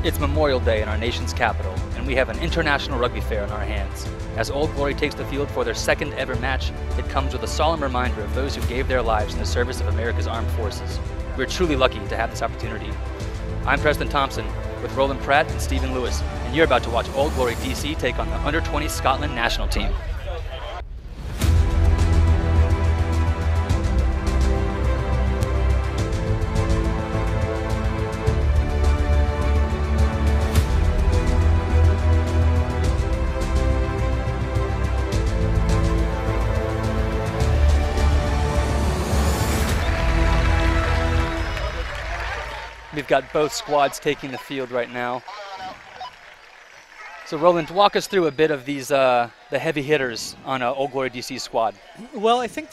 It's Memorial Day in our nation's capital, and we have an international rugby fair in our hands. As Old Glory takes the field for their second ever match, it comes with a solemn reminder of those who gave their lives in the service of America's armed forces. We're truly lucky to have this opportunity. I'm Preston Thompson with Roland Pratt and Stephen Lewis, and you're about to watch Old Glory DC take on the Under-20 Scotland national team. We've got both squads taking the field right now. So Roland, walk us through a bit of these the heavy hitters on Old Glory DC squad. Well, I think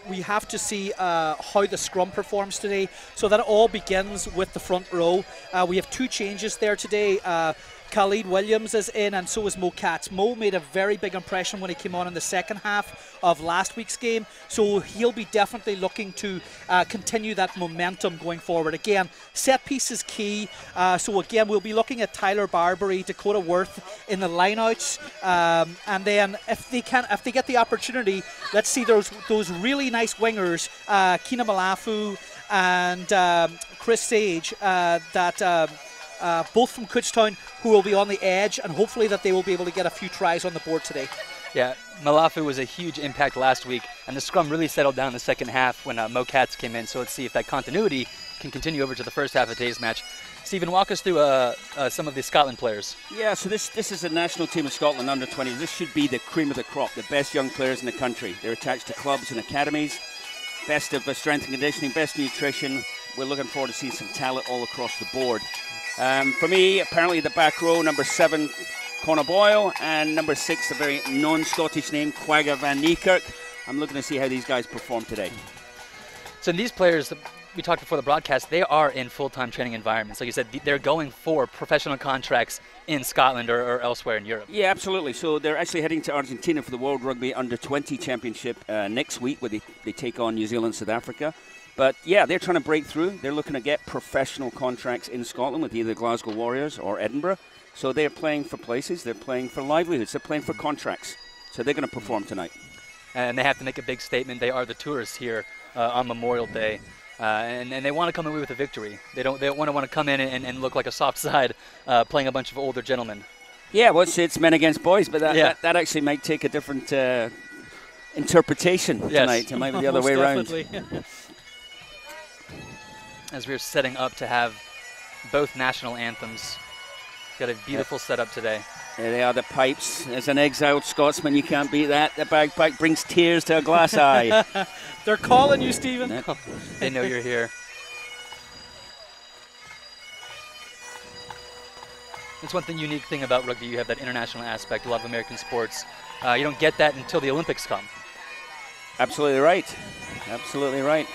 we have to see how the scrum performs today. So that all begins with the front row. We have two changes there today. Khalid Williams is in, and so is Mo Katz. Mo made a very big impression when he came on in the second half of last week's game, so he'll be definitely looking to continue that momentum going forward. Again, set piece is key, so again we'll be looking at Tyler Barbary, Dakota Worth in the lineouts, and then if they get the opportunity, let's see those really nice wingers, Kina Malafu and Chris Sage, both from Kutztown, who will be on the edge, and hopefully that they will be able to get a few tries on the board today. Yeah, Malafu was a huge impact last week, and the scrum really settled down in the second half when Mo Katz came in, so let's see if that continuity can continue over to the first half of today's match. Stephen, walk us through some of the Scotland players. Yeah, so this is a national team of Scotland under 20. This should be the cream of the crop, the best young players in the country. They're attached to clubs and academies, best of strength and conditioning, best nutrition. We're looking forward to seeing some talent all across the board. For me, apparently the back row, number 7, Connor Boyle, and number 6, a very non-Scottish name, Quagga Van Niekerk. I'm looking to see how these guys perform today. So these players, we talked before the broadcast, they are in full-time training environments. Like you said, they're going for professional contracts in Scotland or elsewhere in Europe. Yeah, absolutely. So they're actually heading to Argentina for the World Rugby Under-20 Championship next week, where they take on New Zealand, South Africa. But yeah, they're trying to break through. They're looking to get professional contracts in Scotland with either Glasgow Warriors or Edinburgh. So they're playing for places, they're playing for livelihoods, they're playing for contracts. So they're going to perform tonight. And they have to make a big statement. They are the tourists here on Memorial Day. And they want to come away with a victory. They don't want to come in and look like a soft side playing a bunch of older gentlemen. Yeah, well, it's men against boys, but that actually might take a different interpretation tonight. It might be the other way around. As we're setting up to have both national anthems. Got a beautiful setup today. There they are, the pipes. As an exiled Scotsman, you can't beat that. The bagpipe brings tears to a glass eye. They're calling you, Stephen. They know you're here. That's one thing unique thing about rugby. You have that international aspect, a lot of American sports. You don't get that until the Olympics come. Absolutely right. Absolutely right.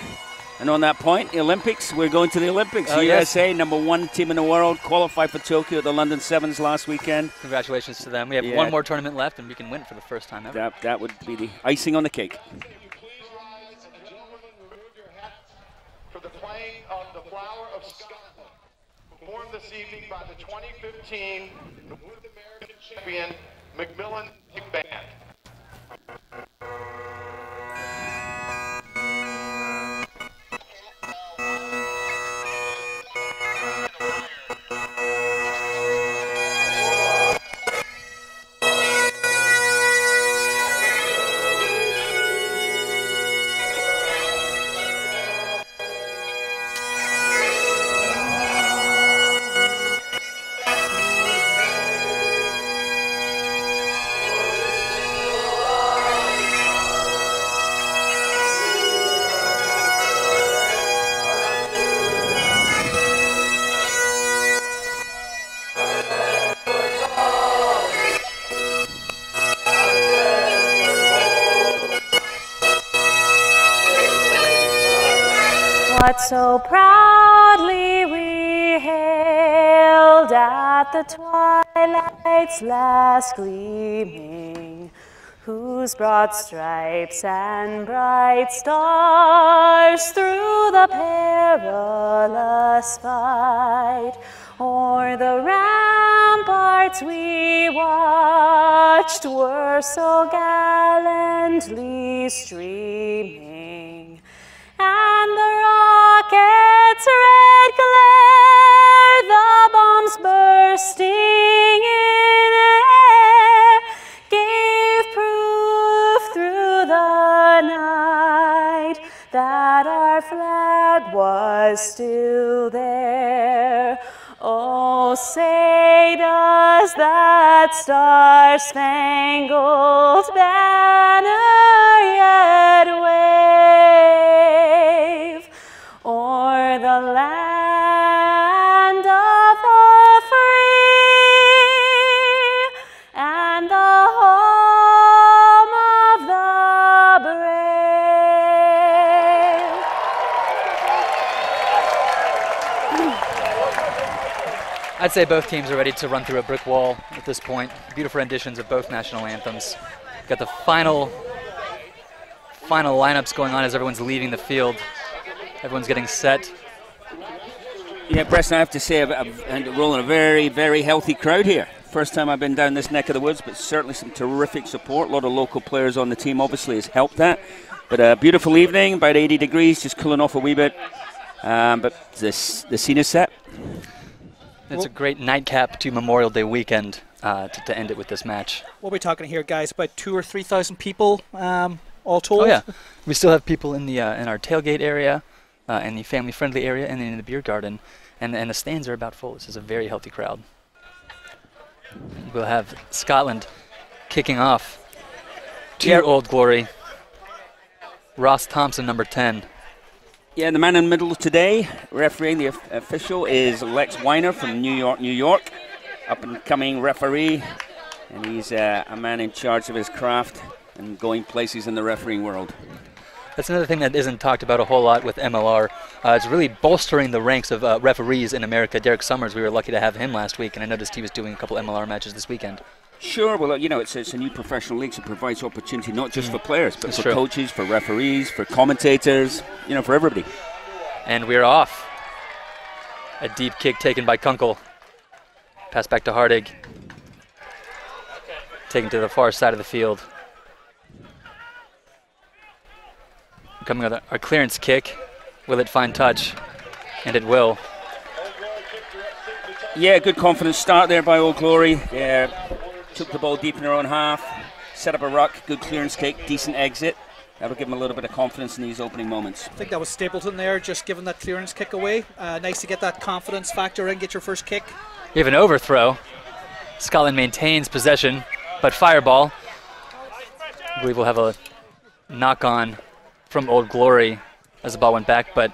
And on that point, the Olympics, we're going to the Olympics. USA, yes. Number 1 team in the world, qualified for Tokyo at the London Sevens last weekend. Congratulations to them. We have one more tournament left, and we can win for the first time ever. That would be the icing on the cake. For the playing of the Flower of Scotland, performed this evening by the 2015 North American champion Macmillan Big Band. What so proudly we hailed at the twilight's last gleaming, whose broad stripes and bright stars through the perilous fight o'er the hearts we watched were so gallantly streaming, and the rocket's red glare, the bombs bursting in air, gave proof through the night that our flag was still there. Oh, say does that star-spangled banner yet wave o'er the land of the free and the home of the brave? I'd say both teams are ready to run through a brick wall at this point. Beautiful renditions of both national anthems. Got the final lineups going on as everyone's leaving the field. Everyone's getting set. Yeah, Preston, I have to say, I'm rolling a very, very healthy crowd here. First time I've been down this neck of the woods, but certainly some terrific support. A lot of local players on the team obviously has helped that. But a beautiful evening, about 80 degrees, just cooling off a wee bit. But the scene is set. It's a great nightcap to Memorial Day weekend to end it with this match. What are we talking here, guys? About 2,000 or 3,000 people all told? Oh yeah, we still have people in the in our tailgate area, in the family-friendly area, and then in the beer garden, and the stands are about full. This is a very healthy crowd. We'll have Scotland kicking off to Old Glory. Ross Thompson, number 10. Yeah, the man in the middle today, refereeing the official, is Lex Weiner from New York, New York. Up-and-coming referee, and he's a man in charge of his craft and going places in the refereeing world. That's another thing that isn't talked about a whole lot with MLR. It's really bolstering the ranks of referees in America. Derek Summers, we were lucky to have him last week, and I noticed he was doing a couple MLR matches this weekend. Sure, well, you know, it's a new professional league, so it provides opportunity not just for players, but for coaches, for referees, for commentators, you know, for everybody. And we're off. A deep kick taken by Kunkel. Pass back to Hardig. Taken to the far side of the field. Coming with our clearance kick. Will it find touch? And it will. Yeah, good confident start there by Old Glory. Yeah, took the ball deep in their own half, set up a ruck, good clearance kick, decent exit. That'll give them a little bit of confidence in these opening moments. I think that was Stapleton there, just giving that clearance kick away. Nice to get that confidence factor in, get your first kick. We have an overthrow. Scotland maintains possession, but fireball. I believe we'll have a knock-on from Old Glory as the ball went back, but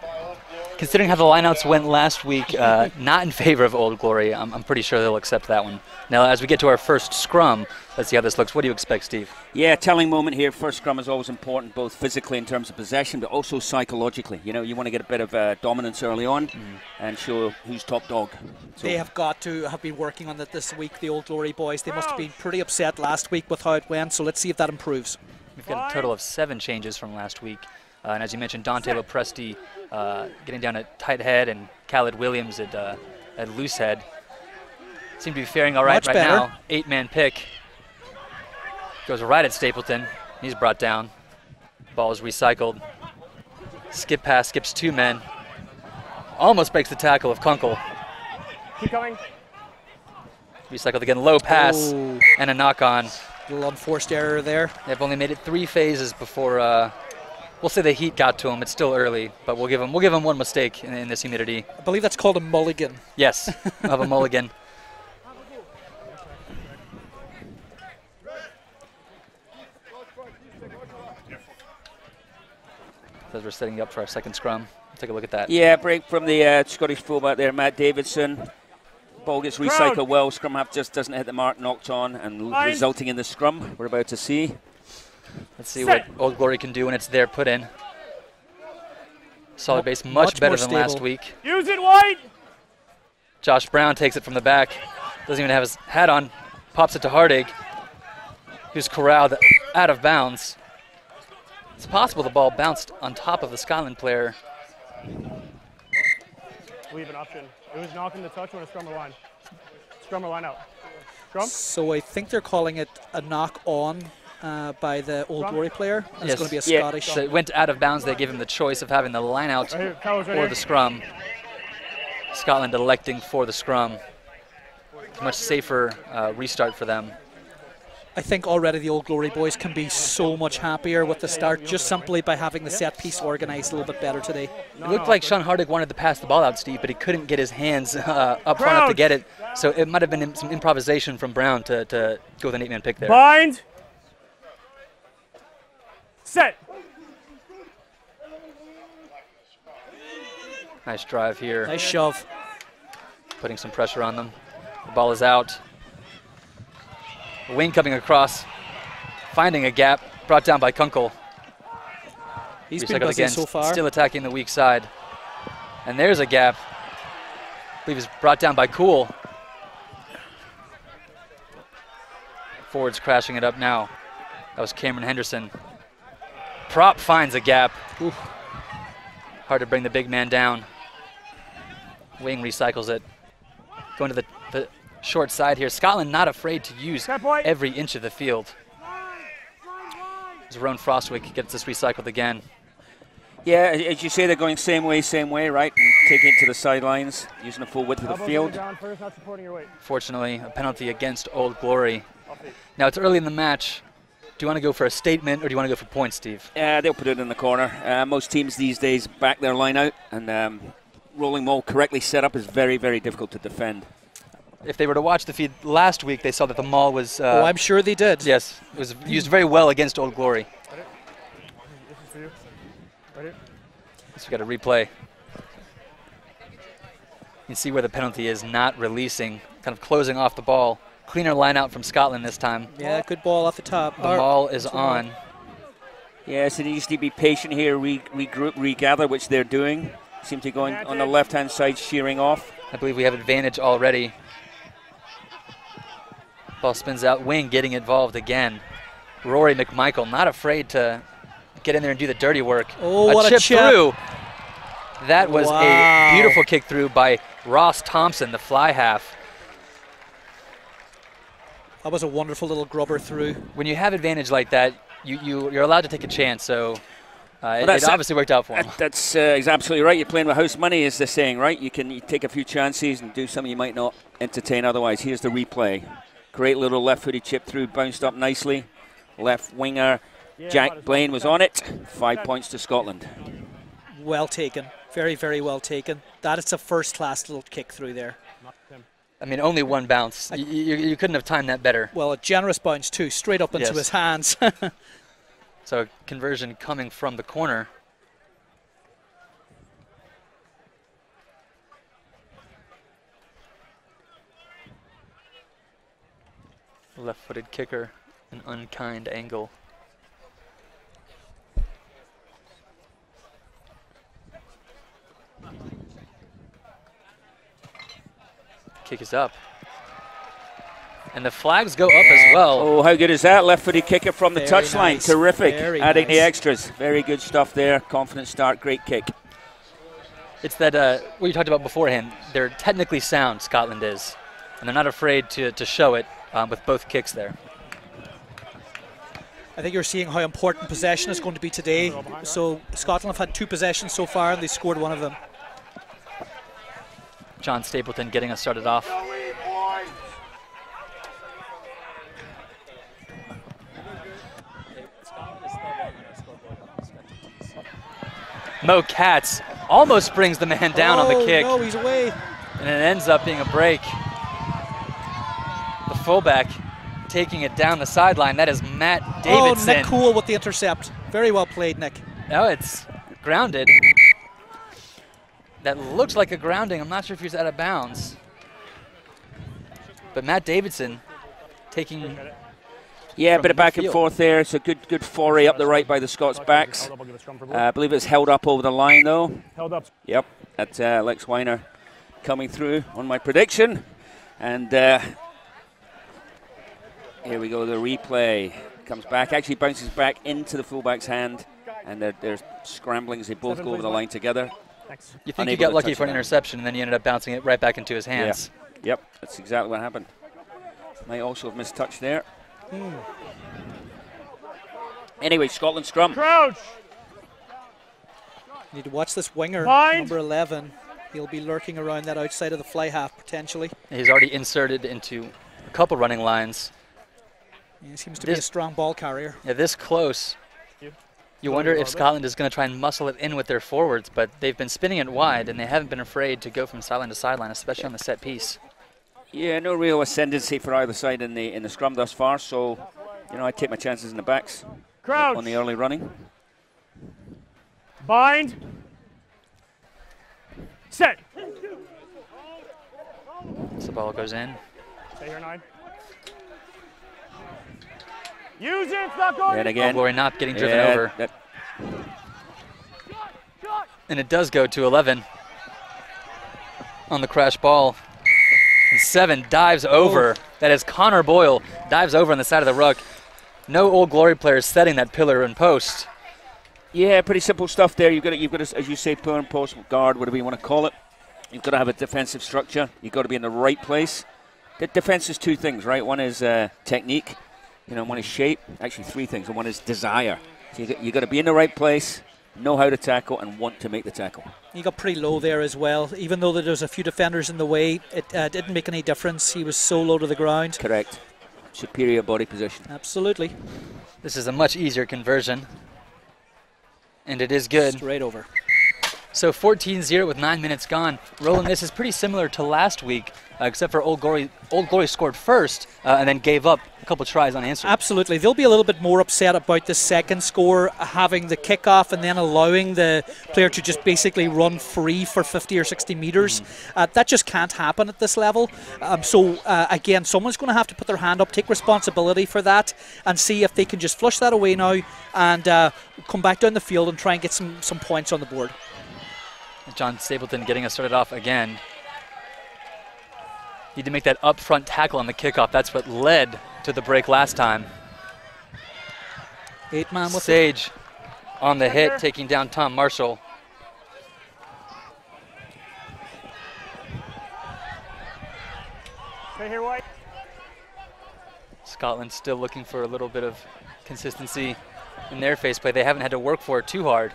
considering how the lineouts went last week, not in favor of Old Glory, I'm pretty sure they'll accept that one. Now, as we get to our first scrum, let's see how this looks. What do you expect, Steve? Yeah, telling moment here. First scrum is always important, both physically in terms of possession, but also psychologically. You know, you want to get a bit of dominance early on and show who's top dog. So they have got to have been working on that this week, the Old Glory boys. They must have been pretty upset last week with how it went, so let's see if that improves. We've got a total of 7 changes from last week. And as you mentioned, Dante Lopresti getting down at tight head, and Khaled Williams at loose head. Seem to be faring all right now. 8-man pick. Goes right at Stapleton. He's brought down. Ball is recycled. Skip pass, skips 2 men. Almost breaks the tackle of Kunkel. Keep going. Recycled again, low pass, and a knock-on. A little unforced error there. They've only made it 3 phases before we'll say the heat got to him. It's still early, but we'll give him one mistake in this humidity. I believe that's called a mulligan. Yes, we'll have a mulligan. As we're setting up for our second scrum, take a look at that. Yeah, break from the Scottish fullback there, Matt Davidson. Ball gets recycled well. Scrum half just doesn't hit the mark, knocked on, and resulting in the scrum we're about to see. Let's see what Old Glory can do when it's there put in. Solid base, much better than last week. Use it, White! Josh Brown takes it from the back. Doesn't even have his hat on. Pops it to Hardig, who's corralled out of bounds. It's possible the ball bounced on top of the Scotland player. Leave an option. It was knocking the touch on a scrum or line. Scrum or line out. Scrum. So I think they're calling it a knock on by the Old Glory player. And it's going to be a Yeah. Scottish. So it went out of bounds. They gave him the choice of having the line out Right here. Fellas, right or here. the scrum. Scotland electing for the scrum. It's a much safer restart for them. I think already the Old Glory boys can be so much happier with the start just simply by having the set piece organised a little bit better today. It looked like Sean Hardig wanted to pass the ball out, Steve, but he couldn't get his hands up front enough to get it. So it might have been some improvisation from Brown to go with an 8-man pick there. Bind. Set. Nice drive here, Nice shove. putting some pressure on them. The ball is out. Wing coming across, finding a gap, brought down by Kunkel. He's been Recycled busy again, so far. still attacking the weak side. And there's a gap. I believe it's brought down by Cool. Forwards crashing it up now. That was Cameron Henderson. Prop finds a gap. Oof. Hard to bring the big man down. Wing recycles it. Going to the short side here. Scotland not afraid to use Set point. every inch of the field. As Roan Frostwick gets this recycled again. Yeah, as you say, they're going same way, right? And taking it to the sidelines, using the full width of the Elbows field. down first, not supporting your weight. Fortunately, a penalty against Old Glory. Now it's early in the match. Do you want to go for a statement or do you want to go for points, Steve? They'll put it in the corner. Most teams these days back their line out, and rolling ball correctly set up is very, very difficult to defend. If they were to watch the feed last week, they saw that the maul was... Oh, I'm sure they did. yes, it was used very well against Old Glory. This is for you. Right here. So we got a replay. You can see where the penalty is, not releasing, kind of closing off the ball. Cleaner line out from Scotland this time. Yeah, good ball off the top. The maul is on. Yeah, so they need to be patient here, regroup, regather, which they're doing. Seem to be going on the left-hand side, shearing off. I believe we have advantage already. Ball spins out, Wing getting involved again. Rory McMichael not afraid to get in there and do the dirty work. Oh, what a chip. through. That was Wow. a beautiful kick through by Ross Thompson, the fly half. That was a wonderful little grubber through. When you have advantage like that, you're allowed to take a chance, so it that's obviously worked out for him. That's absolutely right. You're playing with house money, is the saying, right? You take a few chances and do something you might not entertain otherwise. Here's the replay. Great little left-footed chip through, bounced up nicely. Left winger Jack Blaine was on it. 5 points to Scotland. Well taken. Very, very well taken. That is a first-class little kick through there. I mean, only one bounce. You couldn't have timed that better. Well, a generous bounce, too. Straight up into Yes. his hands. So a conversion coming from the corner. Left-footed kicker, an unkind angle. Kick is up. And the flags go up as well. Oh, how good is that? Left-footed kicker from the Very touchline. nice. Terrific. Very Adding the nice. extras. Very good stuff there. Confident start. Great kick. It's that, what you talked about beforehand, they're technically sound, Scotland is. And they're not afraid to show it with both kicks there. I think you're seeing how important possession is going to be today. So Scotland have had 2 possessions so far, and they scored one of them. John Stapleton getting us started off. Mo Katz almost brings the man down on the kick, Oh, no, he's away. and it ends up being a break. The fullback taking it down the sideline. That is Matt Davidson. Oh, Nick Cool with the intercept. Very well played, Nick. No, it's grounded. That looks like a grounding. I'm not sure if he's out of bounds. But Matt Davidson taking... Yeah, a bit of back and midfield. forth there. It's a good foray up the right by the Scots backs. I believe it's held up over the line, though. Held up. Yep, that's Lex Weiner coming through on my prediction. And here we go, the replay comes back, actually bounces back into the fullback's hand, and they're scrambling as they both go over the line together. Thanks. You think Unable you got to lucky touch for an it. interception, and then you ended up bouncing it right back into his hands. Yep, that's exactly what happened. Might also have missed touch there. Anyway, Scotland scrum. Crouch. Need to watch this winger, Bind. number 11. He'll be lurking around that outside of the fly half potentially. He's already inserted into a couple running lines. He seems to be a strong ball carrier. Yeah, this close. You wonder if Scotland is going to try and muscle it in with their forwards, but they've been spinning it wide, and they haven't been afraid to go from sideline to sideline, especially on the set piece. Yeah, no real ascendancy for either side in the scrum thus far, so I take my chances in the backs Crouch. on the early running. Bind. Set. So the ball goes in. Stay here, 9. Use it, it's not going. And again. Glory not getting driven over. And it does go to 11 on the crash ball. And 7 dives over. That is Connor Boyle, dives over on the side of the ruck. No Old Glory players setting that pillar and post. Yeah, pretty simple stuff there. You've got to, as you say, pillar and post, guard, whatever you want to call it. You've got to have a defensive structure. You've got to be in the right place. The defense is 2 things, right? One is technique. One is shape. Actually, 3 things. And one is desire. So you got to be in the right place, know how to tackle, and want to make the tackle. He got pretty low there as well. Even though there was a few defenders in the way, it didn't make any difference. He was so low to the ground. Correct. Superior body position. Absolutely. This is a much easier conversion. And it is good. Straight over. So 14-0 with 9 minutes gone. Roland, this is pretty similar to last week, except for Old Glory scored first and then gave up a couple tries unanswered. Absolutely. They'll be a little bit more upset about the second score, having the kickoff and then allowing the player to just basically run free for 50 or 60 metres. That just can't happen at this level. Again, someone's going to have to put their hand up, take responsibility for that, and see if they can just flush that away now and come back down the field and try and get some points on the board. John Stapleton getting us started off again. Need to make that up front tackle on the kickoff. That's what led to the break last time. 8-man with Sage on the hit, taking down Tom Marshall. Stay here, White. Scotland still looking for a little bit of consistency in their face play. They haven't had to work for it too hard.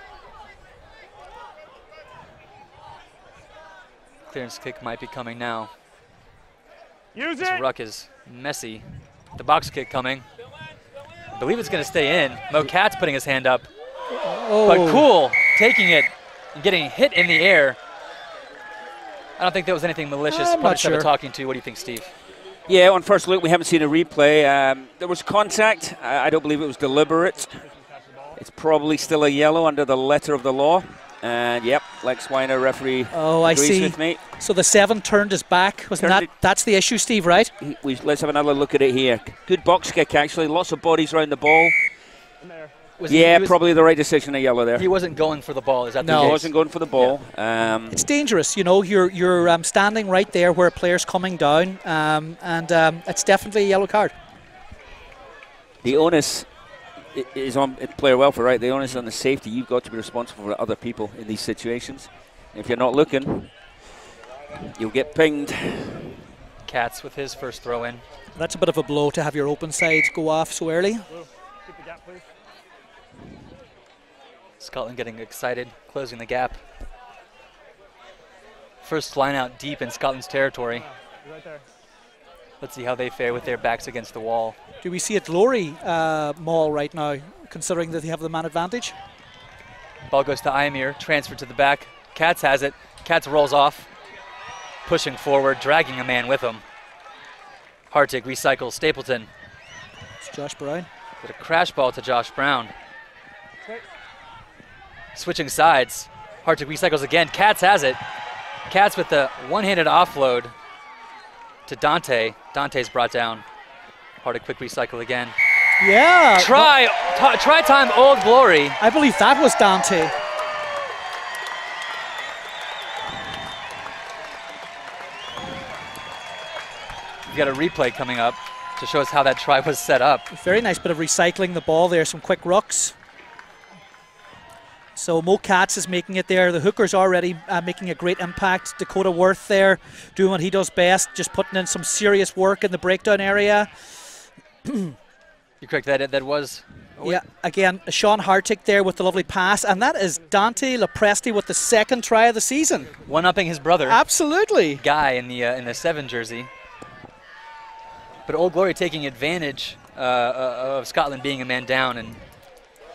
Clearance kick might be coming now. Use This it. ruck is messy. The box kick coming. I believe it's going to stay in. Mo Katz putting his hand up. But Cool taking it and getting hit in the air. I don't think there was anything malicious. I'm not sure. Talking to. What do you think, Steve? Yeah, on first look, we haven't seen a replay. There was contact. I don't believe it was deliberate. It's probably still a yellow under the letter of the law. And yep, Lex Weiner, referee, I agrees see. with me. So the 7 turned his back. That's the issue, Steve, right? Let's have another look at it here. Good box kick, actually. Lots of bodies around the ball. Probably the right decision, a yellow there. He wasn't going for the ball. Is that No. the He case? wasn't going for the ball. It's dangerous, You're standing right there where a player's coming down, it's definitely a yellow card. The onus is on player welfare, right? The onus is on the safety. You've got to be responsible for other people in these situations. If you're not looking, you'll get pinged. Katz with his first throw in. That's a bit of a blow to have your open sides go off so early. Keep the gap, please. Scotland getting excited, closing the gap. First line out deep in Scotland's territory. Right there. Let's see how they fare with their backs against the wall. Do we see a Glory maul right now, considering that they have the man advantage? Ball goes to Iamir, transfer to the back. Katz has it. Katz rolls off, pushing forward, dragging a man with him. Hartig recycles Stapleton. It's Josh Brown. With a crash ball to Josh Brown. Okay. Switching sides. Hartig recycles again. Katz has it. Katz with the one-handed offload to Dante. Dante's brought down. Hartig quick recycle again. Yeah. Try time, Old Glory. I believe that was Dante. We've got a replay coming up to show us how that try was set up. Very nice bit of recycling the ball there, some quick rucks. So Mo Katz is making it there. The hooker's already making a great impact. Dakota Worth there doing what he does best, just putting in some serious work in the breakdown area. You're correct, that was... Yeah, again, Sean Hartig there with the lovely pass, and that is Dante Lopresti with the second try of the season. One-upping his brother. Absolutely. Guy in the 7 jersey. But Old Glory taking advantage of Scotland being a man down and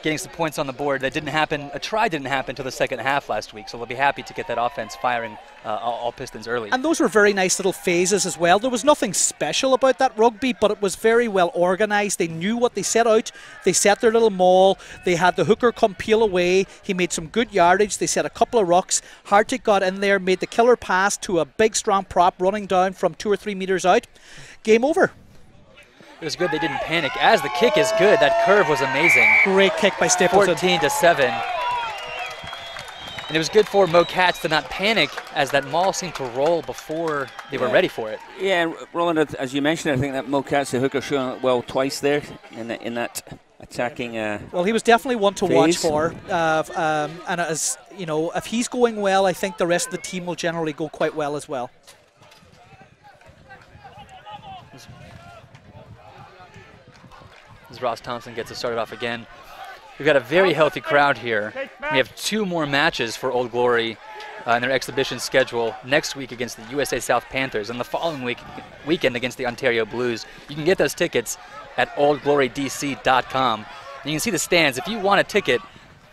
getting some points on the board. That didn't happen. A try didn't happen until the second half last week, so they'll be happy to get that offense firing all pistons early. And those were very nice little phases as well. There was nothing special about that rugby, but it was very well organised. They knew what they set out. They set their little maul. They had the hooker come peel away. He made some good yardage. They set a couple of rucks. Hartig got in there, made the killer pass to a big strong prop running down from 2 or 3 metres out. Game over. It was good they didn't panic. As the kick is good, that curve was amazing. Great kick by Stapleton. 14-7. And it was good for Mo Katz to not panic as that maul seemed to roll before they were ready for it. Yeah, Roland, as you mentioned, I think that Mo Katz, the hooker, showing it well twice there in that attacking well, he was definitely one to phase. watch for. And as you know, if he's going well, I think the rest of the team will generally go quite well as well. As Ross Thompson gets it started off again. We've got a very healthy crowd here. We have 2 more matches for Old Glory in their exhibition schedule next week against the USA South Panthers and the following weekend against the Ontario Blues. You can get those tickets at oldglorydc.com. You can see the stands. If you want a ticket,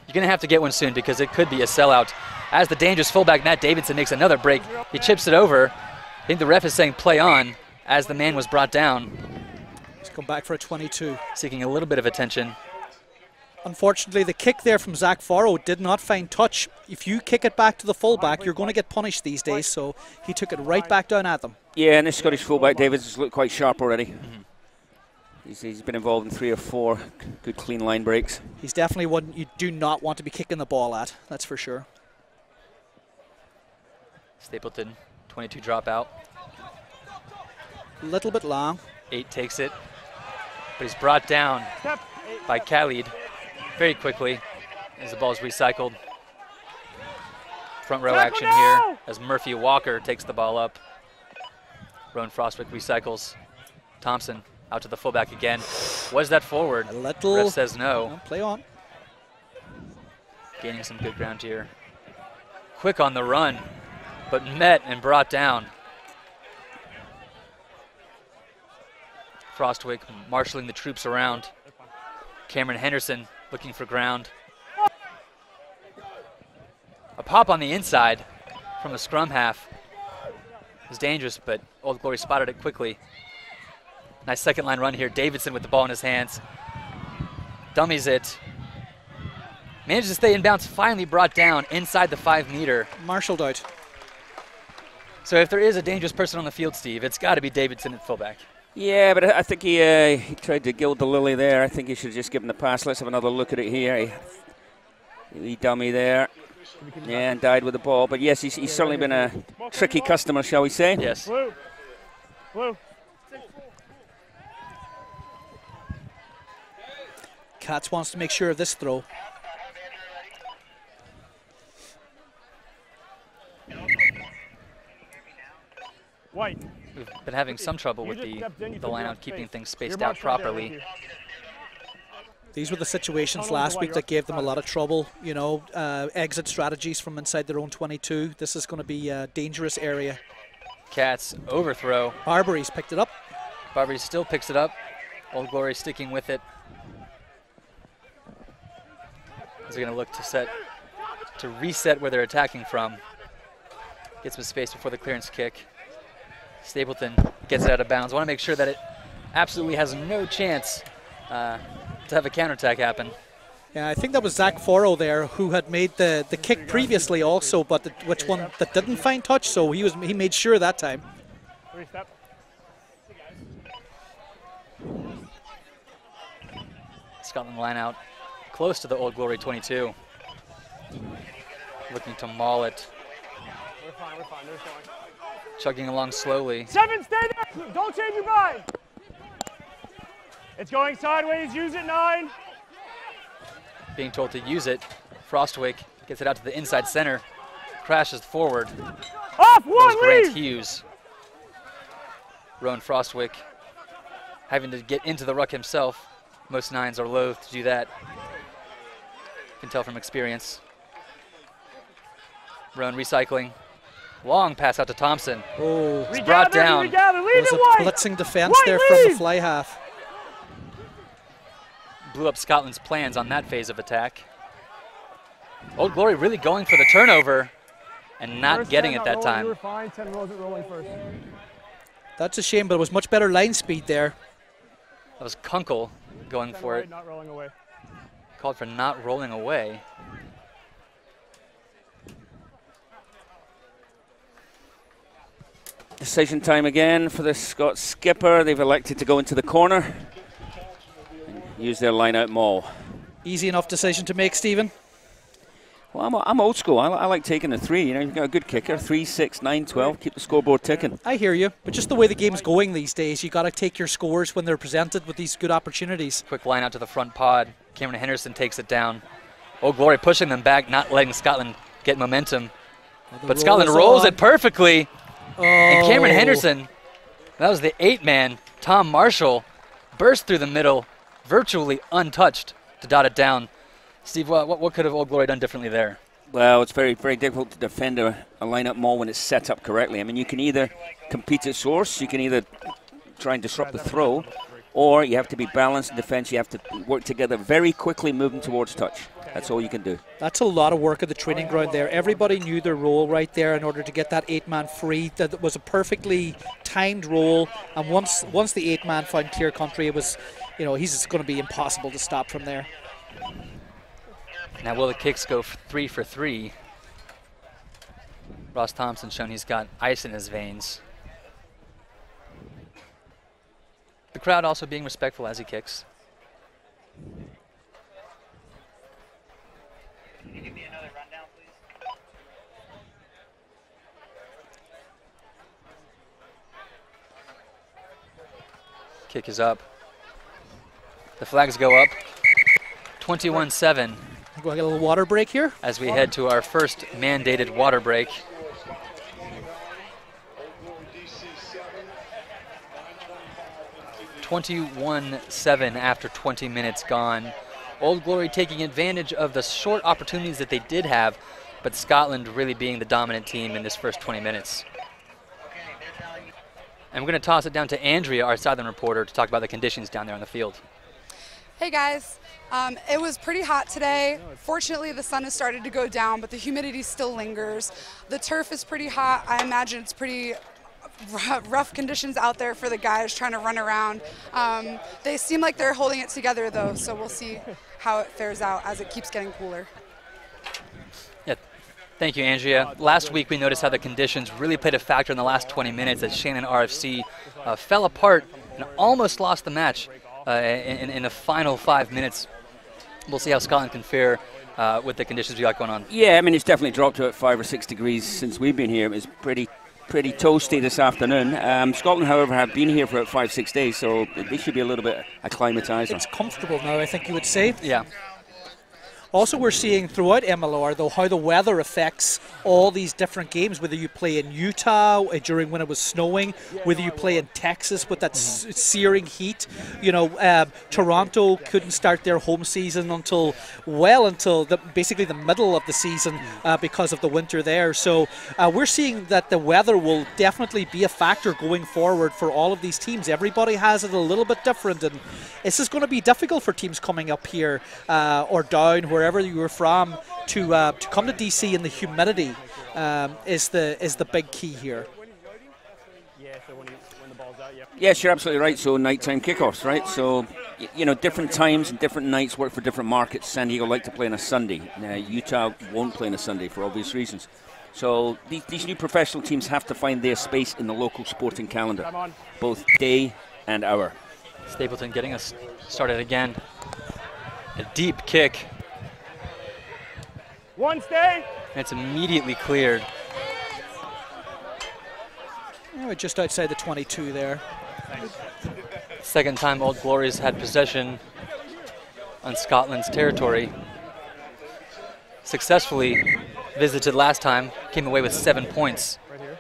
you're going to have to get one soon because it could be a sellout. As the dangerous fullback Matt Davidson makes another break, he chips it over. I think the ref is saying play on as the man was brought down. Come back for a 22. Seeking a little bit of attention. Unfortunately, the kick there from Zach Farrow did not find touch. If you kick it back to the fullback, you're going to get punished these days, so he took it right back down at them. Yeah, and this Scottish fullback, Davids, has looked quite sharp already. He's been involved in 3 or 4 good clean line breaks. He's definitely one you do not want to be kicking the ball at, that's for sure. Stapleton, 22 dropout. A little bit long. 8 takes it. But he's brought down by Khalid very quickly as the ball is recycled. Front row action here as Murphy Walker takes the ball up. Rowan Frostwick recycles. Thompson out to the fullback again. Was that forward? A little. Ref says no. No, play on. Gaining some good ground here. Quick on the run, but met and brought down. Frostwick marshalling the troops around. Cameron Henderson looking for ground. A pop on the inside from the scrum half is dangerous, but Old Glory spotted it quickly. Nice second line run here. Davidson with the ball in his hands. Dummies it. Manages to stay in bounds, finally brought down inside the 5 meter. Marshalled out. So if there is a dangerous person on the field, Steve, it's got to be Davidson at fullback. Yeah, but I think he tried to gild the lily there. I think he should have just given the pass. Let's have another look at it here. He dummy there. Yeah, and died with the ball. But yes, he's certainly been a tricky customer, shall we say. Yes. Blue. Katz wants to make sure of this throw. White. We've been having some trouble with the line out, keeping things spaced out properly. These were the situations last week that gave them a lot of trouble, you know, exit strategies from inside their own 22. This is going to be a dangerous area. Katz overthrow. Barbary's picked it up. Barbary still picks it up. Old Glory sticking with it. They're going to look to reset where they're attacking from. Get some space before the clearance kick. Stapleton gets it out of bounds. Want to make sure that it absolutely has no chance to have a counterattack happen. Yeah, I think that was Zach Farrow there who had made the kick previously also, but which one that didn't find touch, so he made sure that time. 3 step. Scotland line out close to the Old Glory 22. Looking to maul it. We're fine. There's going. Chugging along slowly. 7, stay there. Don't change your mind. It's going sideways. Use it, 9. Being told to use it. Frostwick gets it out to the inside center, crashes forward. Off That was one, Grant leave! Hughes. Rowan Frostwick having to get into the ruck himself. Most nines are loath to do that. You can tell from experience. Rowan recycling. Long pass out to Thompson. Oh, It's brought down. Regather, leave there was it a white! blitzing defense White there from the lead! fly half. Blew up Scotland's plans on that phase of attack. Old Glory really going for the turnover and not First getting 10 it that not rolling, time. You were fine, 10 wasn't rolling first. That's a shame, but it was much better line speed there. That was Kunkel going 10 for right, it. not rolling away. Called for not rolling away. Decision time again for the Scots skipper. They've elected to go into the corner and use their line-out maul. Easy enough decision to make, Stephen. Well, I'm old school. I like taking a 3. You know, you've got a good kicker. 3, 6, 9, 12. Keep the scoreboard ticking. I hear you, but just the way the game's going these days, you got to take your scores when they're presented with these good opportunities. Quick line out to the front pod. Cameron Henderson takes it down. Old Glory pushing them back, not letting Scotland get momentum. But Scotland rolls it perfectly. Oh. And Cameron Henderson, that was the 8-man, Tom Marshall, burst through the middle, virtually untouched to dot it down. Steve, what could have Old Glory done differently there? Well, it's very, very difficult to defend a line-up maul when it's set up correctly. I mean, you can either compete at source, you can either try and disrupt the throw, or you have to be balanced in defense. You have to work together very quickly, moving towards touch. That's all you can do. That's a lot of work at the training ground there. Everybody knew their role right there in order to get that 8-man free. That was a perfectly timed roll, and once the 8-man found clear country, it was, he's going to be impossible to stop from there. Now will the kicks go 3 for 3? Ross Thompson shown he's got ice in his veins. The crowd also being respectful as he kicks. Can you give me another rundown, please? Kick is up. The flags go up. 21-7 We'll get a little water break here. as we head to our first mandated water break. 21-7 after 20 minutes gone. Old Glory taking advantage of the short opportunities that they did have, but Scotland really being the dominant team in this first 20 minutes. And we're going to toss it down to Andrea, our Southern reporter, to talk about the conditions down there on the field. Hey guys, it was pretty hot today. Fortunately, the sun has started to go down, but the humidity still lingers. The turf is pretty hot. I imagine it's pretty rough conditions out there for the guys trying to run around. They seem like they're holding it together though, so we'll see how it fares out as it keeps getting cooler. Yeah, thank you, Andrea. Last week we noticed how the conditions really played a factor in the last 20 minutes as Shannon RFC fell apart and almost lost the match in the final 5 minutes. We'll see how Scotland can fare with the conditions we got going on. Yeah, I mean, it's definitely dropped to about 5 or 6 degrees since we've been here. It was pretty toasty this afternoon. Scotland, however, have been here for about 5-6 days, so they should be a little bit acclimatized. It's comfortable now, I think you would say. Yeah. Also, we're seeing throughout MLR, though, how the weather affects all these different games, whether you play in Utah during when it was snowing, whether you play in Texas with that searing heat. Toronto couldn't start their home season until basically the middle of the season because of the winter there. So we're seeing that the weather will definitely be a factor going forward for all of these teams. Everybody has it a little bit different, and this is going to be difficult for teams coming up here or down, wherever you were from, to come to DC in the humidity is the big key here. Yeah, so when the ball's out, yeah. Yes, you're absolutely right. So nighttime kickoffs, right? So, different times and different nights work for different markets. San Diego like to play on a Sunday. Utah won't play on a Sunday for obvious reasons. So these new professional teams have to find their space in the local sporting calendar, both day and hour. Stapleton getting us started again. A deep kick. One stay. And it's immediately cleared. Yeah, we're just outside the 22 there. Second time Old Glory's had possession on Scotland's territory. successfully visited last time, came away with 7 points. Right here.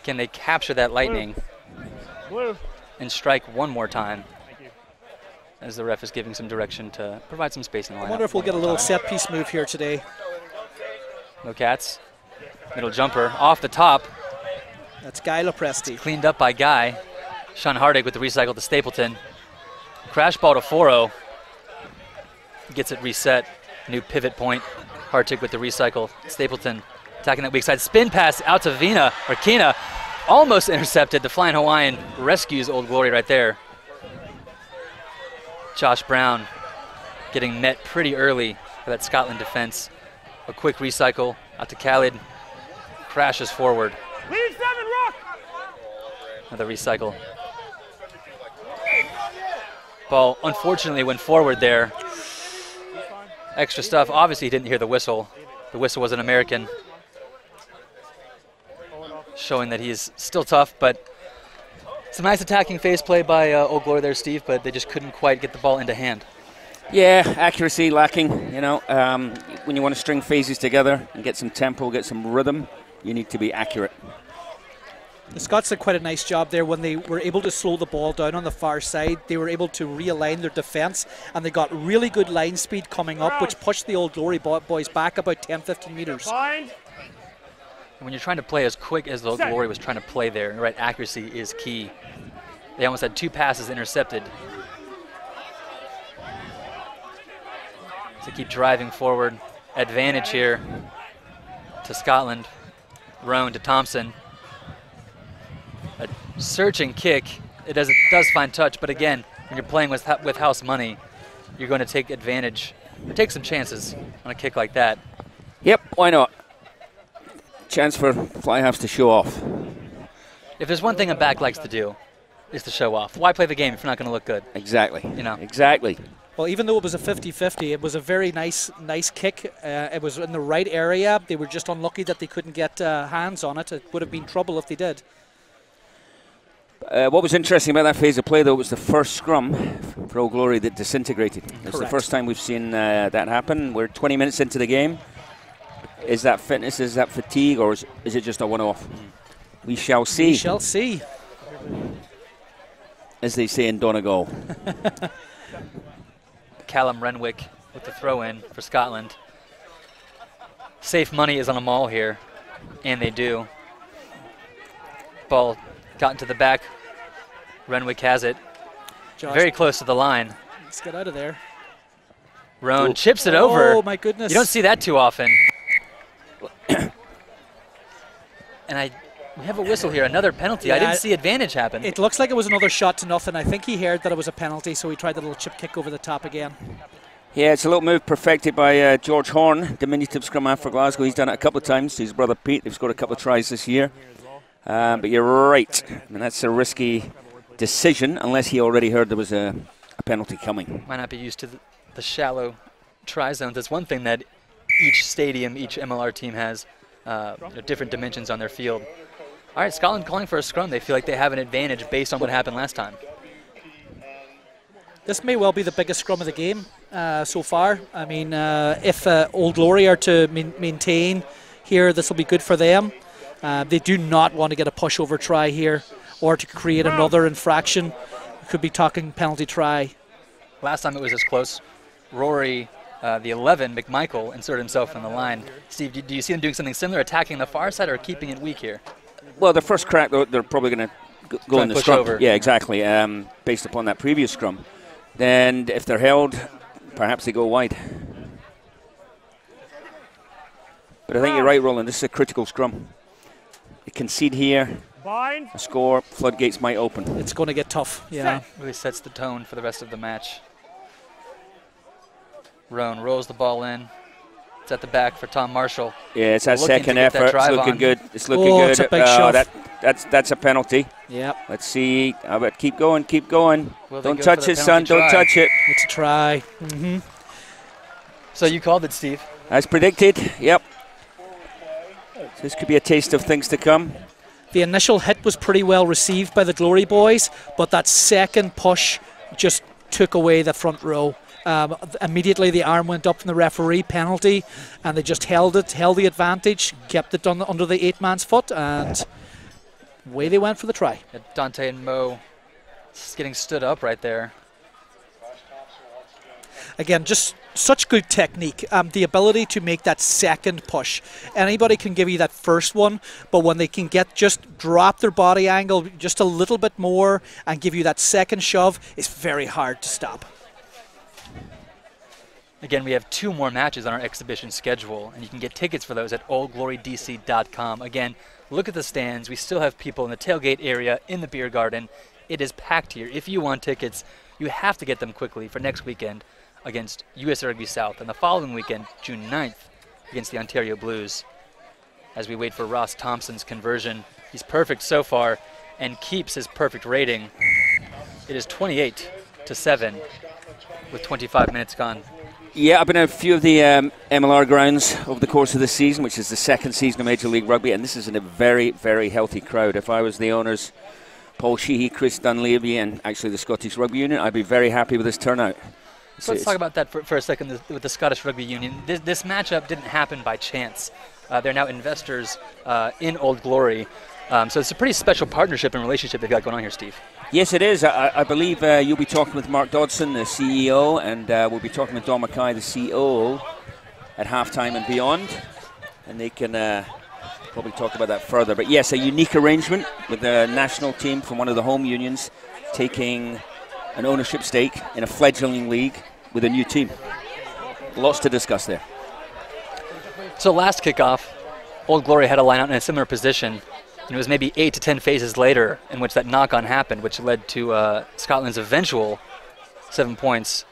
Can they capture that lightning Blue. and strike one more time? Thank you. As the ref is giving some direction to provide some space in the lineup. I wonder if we'll get a little set piece move here today. No cats. Middle jumper off the top. That's Guy Lopresti. Cleaned up by Guy. Sean Hardig with the recycle to Stapleton. Crash ball to 4-0. Gets it reset. New pivot point. Hartig with the recycle. Stapleton attacking that weak side. Spin pass out to Vina or Kina. Almost intercepted. The Flying Hawaiian rescues Old Glory right there. Josh Brown getting met pretty early for that Scotland defense. A quick recycle out to Khalid. Crashes forward. Lead 7, Rock. Another recycle. Ball unfortunately went forward there. Extra stuff. Obviously he didn't hear the whistle. The whistle was an American. Showing that he's still tough, but some nice attacking phase play by Old Glory there, Steve, but they just couldn't quite get the ball into hand. Yeah, accuracy lacking. You know, when you want to string phases together and get some tempo, get some rhythm, you need to be accurate. The Scots did quite a nice job there when they were able to slow the ball down on the far side. They were able to realign their defence, and they got really good line speed coming up, which pushed the Old Glory boys back about 10-15 metres. Bind. When you're trying to play as quick as the Old Glory was trying to play there, right, accuracy is key. They almost had 2 passes intercepted. To keep driving forward. Advantage here to Scotland. Roan to Thompson. A searching kick. It does find touch, but again, when you're playing with house money, you're going to take advantage or take some chances on a kick like that. Yep, why not? Chance for Fly Halves to show off. If there's one thing a back likes to do, is to show off. Why play the game if you're not going to look good? Exactly. You know. Exactly. Well, even though it was a 50-50, it was a very nice kick. It was in the right area. They were just unlucky that they couldn't get hands on it. It would have been trouble if they did. What was interesting about that phase of play, though, was the first scrum for Old Glory that disintegrated. It's the first time we've seen that happen. We're 20 minutes into the game. Is that fitness, is that fatigue, or is it just a one-off? We shall see. We shall see. As they say in Donegal. Callum Renwick with the throw-in for Scotland. Safe money is on a maul here, and they do. Ball got into the back. Renwick has it. Josh, very close to the line. Let's get out of there. Roan chips it over. Oh, my goodness. You don't see that too often. And we have a whistle here, another penalty. Yeah, I didn't see advantage happen. It looks like it was another shot to nothing. I think he heard that it was a penalty, so he tried the little chip kick over the top again. Yeah, it's a little move perfected by George Horn, diminutive scrum half for Glasgow. He's done it a couple of times. His brother Pete, they've scored a couple of tries this year. But you're right. I mean, that's a risky decision unless he already heard there was a penalty coming. Might not be used to the shallow try zones. That's one thing that each stadium, each MLR team has different dimensions on their field. All right, Scotland calling for a scrum. They feel like they have an advantage based on what happened last time. This may well be the biggest scrum of the game so far. I mean, if Old Glory are to maintain here, this will be good for them. They do not want to get a pushover try here or to create another infraction. We could be talking penalty try. Last time it was this close. Rory, the 11, McMichael, inserted himself in the line. Steve, do you see them doing something similar, attacking the far side or keeping it weak here? Well, the first crack, though, they're probably going to go in the scrum. Over. Yeah, exactly, based upon that previous scrum. Then if they're held, perhaps they go wide. But I think you're right, Roland. This is a critical scrum. They concede here. Bind. A score, floodgates might open. It's going to get tough, yeah. Really sets the tone for the rest of the match. Roan rolls the ball in. It's at the back for Tom Marshall. Yeah, it's that second effort. It's looking good. It's looking good. It's a big shot. That's a penalty. Yep. Let's see. How about keep going, keep going. Don't touch it, son. Don't touch it. It's a try. Mm-hmm. So you called it, Steve. As predicted. Yep. So this could be a taste of things to come. The initial hit was pretty well received by the Glory boys, but that second push just took away the front row. Immediately the arm went up from the referee, penalty, and they just held the advantage, kept it under the 8-man's foot, and away they went for the try. Dante and Mo getting stood up right there. Again, just such good technique. The ability to make that second push. Anybody can give you that first one, but when they can just drop their body angle just a little bit more and give you that second shove, it's very hard to stop. Again, we have 2 more matches on our exhibition schedule, and you can get tickets for those at oldglorydc.com. Again, look at the stands. We still have people in the tailgate area, in the beer garden. It is packed here. If you want tickets, you have to get them quickly for next weekend against US Rugby South, and the following weekend, June 9th, against the Ontario Blues. As we wait for Ross Thompson's conversion, he's perfect so far and keeps his perfect rating. It is 28-7 with 25 minutes gone. Yeah, I've been at a few of the MLR grounds over the course of the season, which is the second season of Major League Rugby, and this is in a very, very healthy crowd. If I was the owners, Paul Sheehy, Chris Dunleavy, and actually the Scottish Rugby Union, I'd be very happy with this turnout. So let's talk about that for a second with the Scottish Rugby Union. This matchup didn't happen by chance. They're now investors in Old Glory. So it's a pretty special partnership and relationship they've got going on here, Steve. Yes, it is. I believe you'll be talking with Mark Dodson, the CEO, and we'll be talking with Don Mackay, the COO, at halftime and beyond. And they can probably talk about that further. But yes, a unique arrangement with the national team from one of the home unions taking an ownership stake in a fledgling league with a new team. Lots to discuss there. So last kickoff, Old Glory had a line out in a similar position. And it was maybe 8 to 10 phases later in which that knock-on happened, which led to Scotland's eventual 7 points.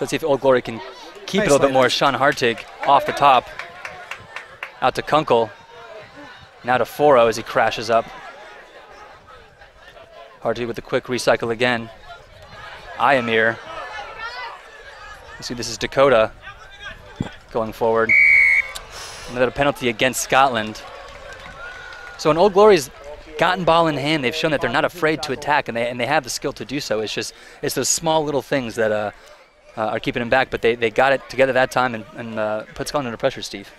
Let's see if Old Glory can keep it a little bit more. Sean Hartig off the top. Out to Kunkel. Now to Foro as he crashes up. Hartig with a quick recycle again. Iamir. You see, this is Dakota going forward. Another penalty against Scotland. So when Old Glory's gotten ball in hand, they've shown that they're not afraid to attack, and they have the skill to do so. It's those small little things that are keeping them back, but they got it together that time and put Scotland under pressure, Steve.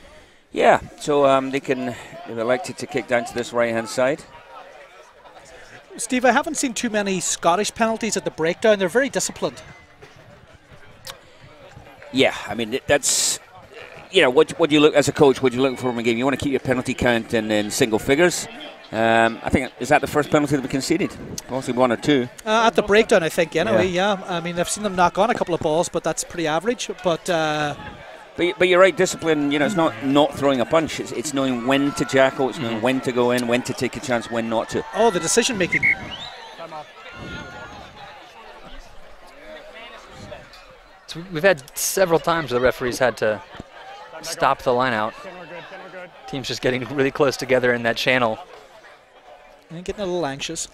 Yeah, so they've elected to kick down to this right-hand side. Steve, I haven't seen too many Scottish penalties at the breakdown. They're very disciplined. Yeah, I mean, that's, what do you look, as a coach, what do you look for in a game? You want to keep your penalty count in single figures. I think, is that the first penalty that we conceded? Possibly 1 or 2. At the breakdown, I think, anyway, yeah. I mean, I've seen them knock on a couple of balls, but that's pretty average. But you're right, discipline, it's not throwing a punch. It's knowing when to jackal, it's knowing when to go in, when to take a chance, when not to. Oh, the decision making. So we've had several times where the referees had to stop the line out. Teams just getting really close together in that channel. And getting a little anxious.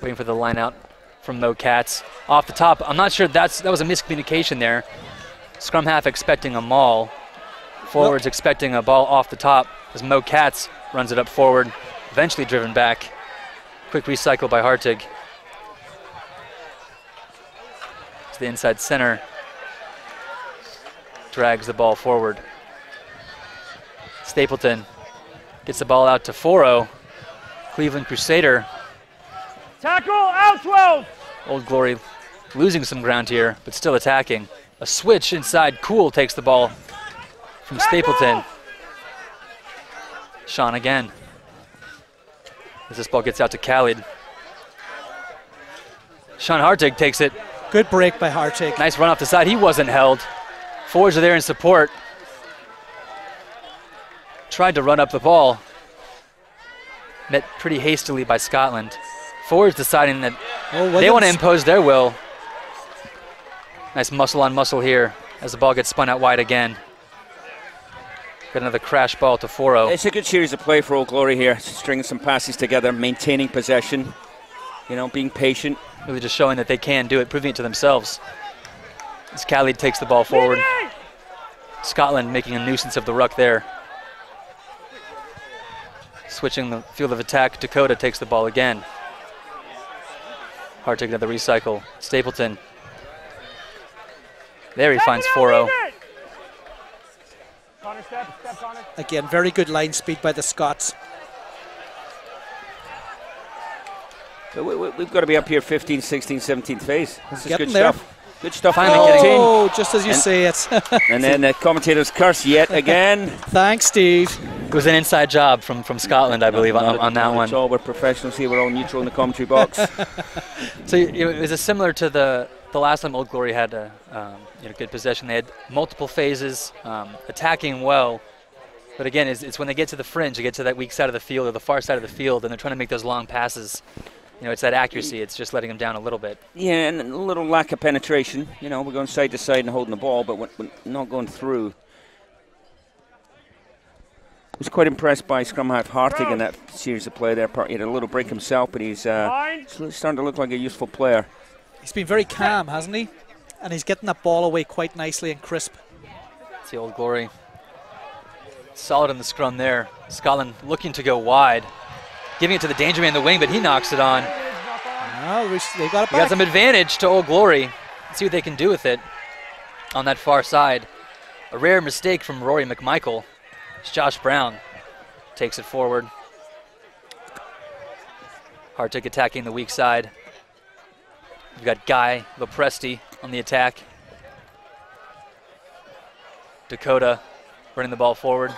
Waiting for the line out from Mo Katz. Off the top, I'm not sure that was a miscommunication there. Scrum half expecting a maul. Forwards expecting a ball off the top as Mo Katz runs it up forward, eventually driven back. Quick recycle by Hartig. To the inside center. Drags the ball forward. Stapleton gets the ball out to Foro. Cleveland Crusader. Tackle, out 12! Old Glory losing some ground here, but still attacking. A switch inside. Cool takes the ball from Stapleton. Sean again. As this ball gets out to Khalid. Sean Hartig takes it. Good break by Hartig. Nice run off the side. He wasn't held. Forwards are there in support. Tried to run up the ball. Met pretty hastily by Scotland. Forwards deciding that they want to impose their will. Nice muscle on muscle here as the ball gets spun out wide again. Got another crash ball to Foro. It's a good series of play for Old Glory here. Stringing some passes together, maintaining possession, being patient. Really just showing that they can do it, proving it to themselves. As Khalid takes the ball forward. Scotland making a nuisance of the ruck there. Switching the field of attack, Dakota takes the ball again. Hartig another recycle. Stapleton. There he finds 4-0. Connor, step, Connor. Again, very good line speed by the Scots. But we've got to be up here 15th, 16th, 17th phase. This is Getting good there. stuff. Good stuff. Oh, just as you say it. And then the commentators curse yet again. Thanks, Steve. It was an inside job from Scotland, I believe, on that one. It's all, we're professionals here. We're all neutral in the commentary box. So is it similar to the last time Old Glory had a good possession? They had multiple phases, attacking well. But again, it's when they get to the fringe, they get to that weak side of the field or the far side of the field, and they're trying to make those long passes. It's that accuracy. It's just letting them down a little bit. Yeah, and a little lack of penetration. We're going side to side and holding the ball, but we're not going through. I was quite impressed by scrum half Hartig in that series of play there. He had a little break himself, but he's starting to look like a useful player. He's been very calm, hasn't he? And he's getting that ball away quite nicely and crisp. It's the Old Glory. Solid in the scrum there. Scotland looking to go wide. Giving it to the danger man in the wing, but he knocks it on. Well, they got it back. Got some advantage to Old Glory. Let's see what they can do with it on that far side. A rare mistake from Rory McMichael. It's Josh Brown takes it forward. Hartig attacking the weak side. We've got Guy Lopresti on the attack. Dakota running the ball forward.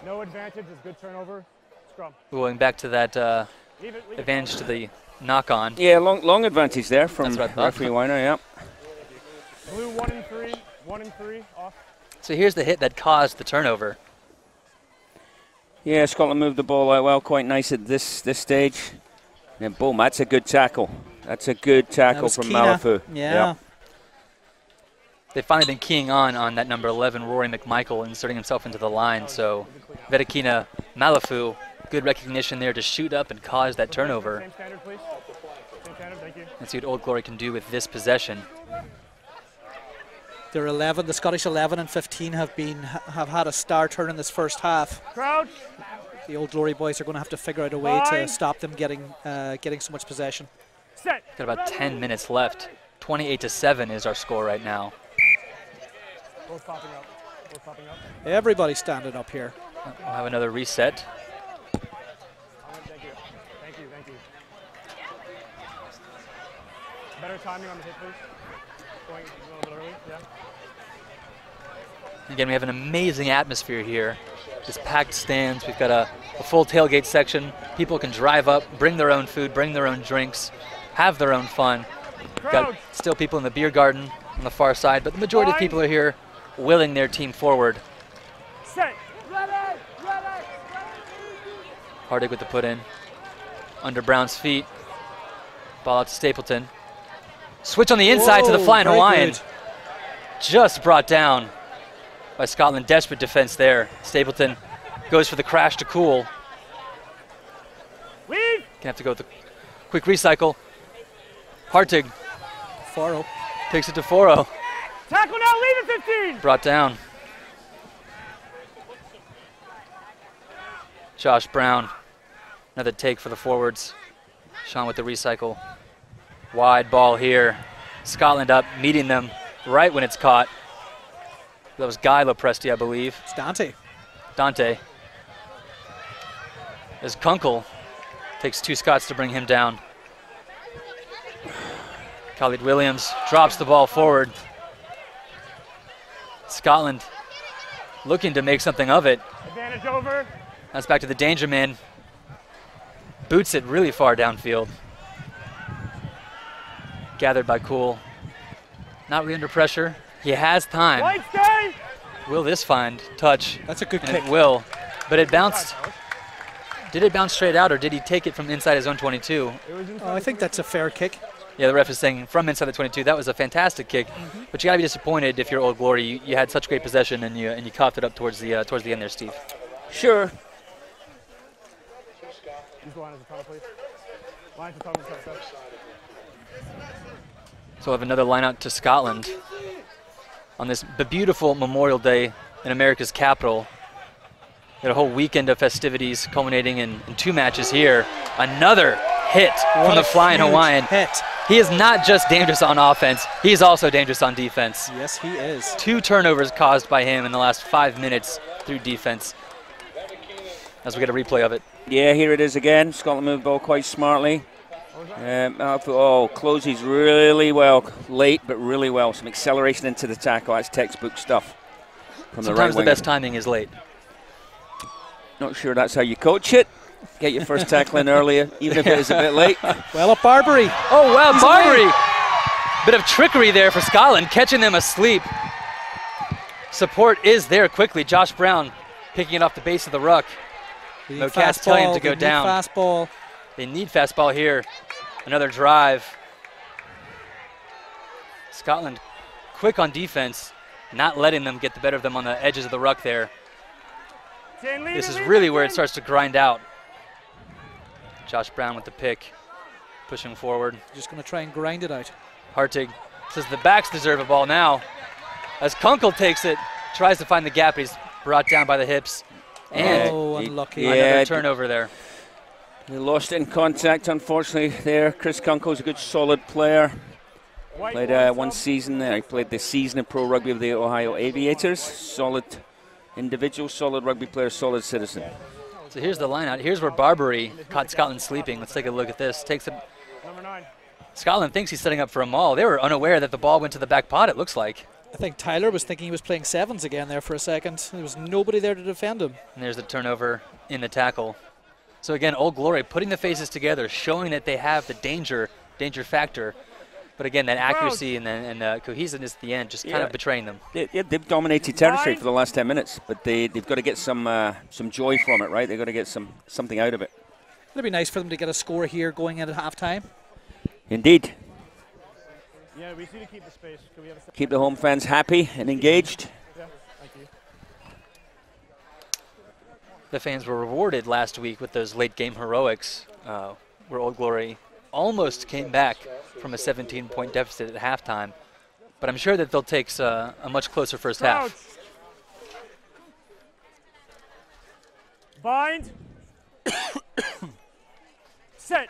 No advantage, it's good turnover. Scrum. Going back to that advantage to the knock-on. Yeah, long advantage there from referee Weiner, yeah. Blue 1 and 3, 1 and 3, off. So here's the hit that caused the turnover. Yeah, Scotland moved the ball out well, quite nice at this stage. And boom, that's a good tackle. That's a good tackle from Malafu. Yeah. They've finally been keying on that number 11, Rory McMichael, inserting himself into the line. So Vedekina Malafu, good recognition there to shoot up and cause that turnover. Same standard, please. Same standard, thank you. Let's see what Old Glory can do with this possession. They're 11. The Scottish 11 and 15 have had a star turn in this first half. Crouch. The Old Glory boys are going to have to figure out a way to stop them getting so much possession. Set. Got about 10 minutes left. 28-7 is our score right now. Both popping up. Both popping up. Everybody's standing up here. We'll have another reset. Thank you. Thank you. Thank you. Better timing on the hit, please. Going a little bit early. Yeah. Again, we have an amazing atmosphere here. Just packed stands. We've got a full tailgate section. People can drive up, bring their own food, bring their own drinks, have their own fun. We've got still people in the beer garden on the far side, but the majority of people are here willing their team forward. Set. Hartig with the put in. Under Brown's feet. Ball out to Stapleton. Switch on the inside to the flying Hawaiian. Good. Just brought down by Scotland. Desperate defense there. Stapleton goes for the crash to Cool. Leave. Gonna have to go with the quick recycle. Hartig 4-0. takes it to 4-0. Tackle now, leave at 15. Brought down. Josh Brown. Another take for the forwards. Sean with the recycle. Wide ball here. Scotland up, meeting them right when it's caught. That was Guy Lopresti, I believe. It's Dante. Dante. As Kunkel takes two Scots to bring him down. Khalid Williams drops the ball forward. Scotland looking to make something of it. Advantage over. That's back to the danger man. Boots it really far downfield. Gathered by Cool. Not really under pressure. He has time. Right stay. Will this find touch? That's a good And kick. it will. But it bounced. Did it bounce straight out, or did he take it from inside his own 22? Oh, I think that's a fair kick. Yeah, the ref is saying from inside the 22. That was a fantastic kick. But you got to be disappointed if you're Old Glory. You had such great possession and you coughed it up towards the end there, Steve. Sure. Use the line as a tunnel, please. Line to tunnel, tunnel. So we'll have another line out to Scotland on this beautiful Memorial Day in America's capital. Got a whole weekend of festivities culminating in two matches here. Another hit from the flying Hawaiian. Hit. He is not just dangerous on offense, he's also dangerous on defense. Yes, he is. 2 turnovers caused by him in the last 5 minutes through defense. As we get a replay of it. Yeah, here it is again. Scotland moved the ball quite smartly. Closes really well, late, but really well. Some acceleration into the tackle. That's textbook stuff from the right Sometimes the winger. best timing is late. Not sure that's how you coach it. Get your first tackle in earlier, even if it is a bit late. Well, up Barbary. Oh, wow, He's Barbary. away. Bit of trickery there for Scotland, catching them asleep. Support is there quickly. Josh Brown picking it off the base of the ruck. No Cats telling him to go down. Fastball. They need fastball here. Another drive. Scotland quick on defense, not letting them get the better of them on the edges of the ruck there. This is really where it starts to grind out. Josh Brown with the pick, pushing forward. Just going to try and grind it out. Hartig says the backs deserve a ball now. As Kunkel takes it, tries to find the gap, but he's brought down by the hips. And unlucky. Another turnover there. They lost it in contact, unfortunately, there. Chris Kunkel's a good, solid player. Played one season there. He played the season of pro rugby with the Ohio Aviators. Solid individual, solid rugby player, solid citizen. So here's the line out. Here's where Barbary caught Scotland sleeping. Let's take a look at this. Number 9. Scotland thinks he's setting up for a maul. They were unaware that the ball went to the back pot, it looks like. I think Tyler was thinking he was playing sevens again there for a second. There was nobody there to defend him. And there's the turnover in the tackle. So again, Old Glory putting the faces together, showing that they have the danger factor. But again, that accuracy and cohesiveness at the end just kind of betraying them. They've dominated territory for the last 10 minutes, but they've got to get some joy from it, right? They've got to get something out of it. It'd be nice for them to get a score here going in at halftime. Indeed. Yeah, we just need to keep the space. Can we have a Keep the home fans happy and engaged. Yeah, thank you. The fans were rewarded last week with those late game heroics, where Old Glory almost came back from a 17-point deficit at halftime. But I'm sure that they'll take a much closer first half. Bind. Set.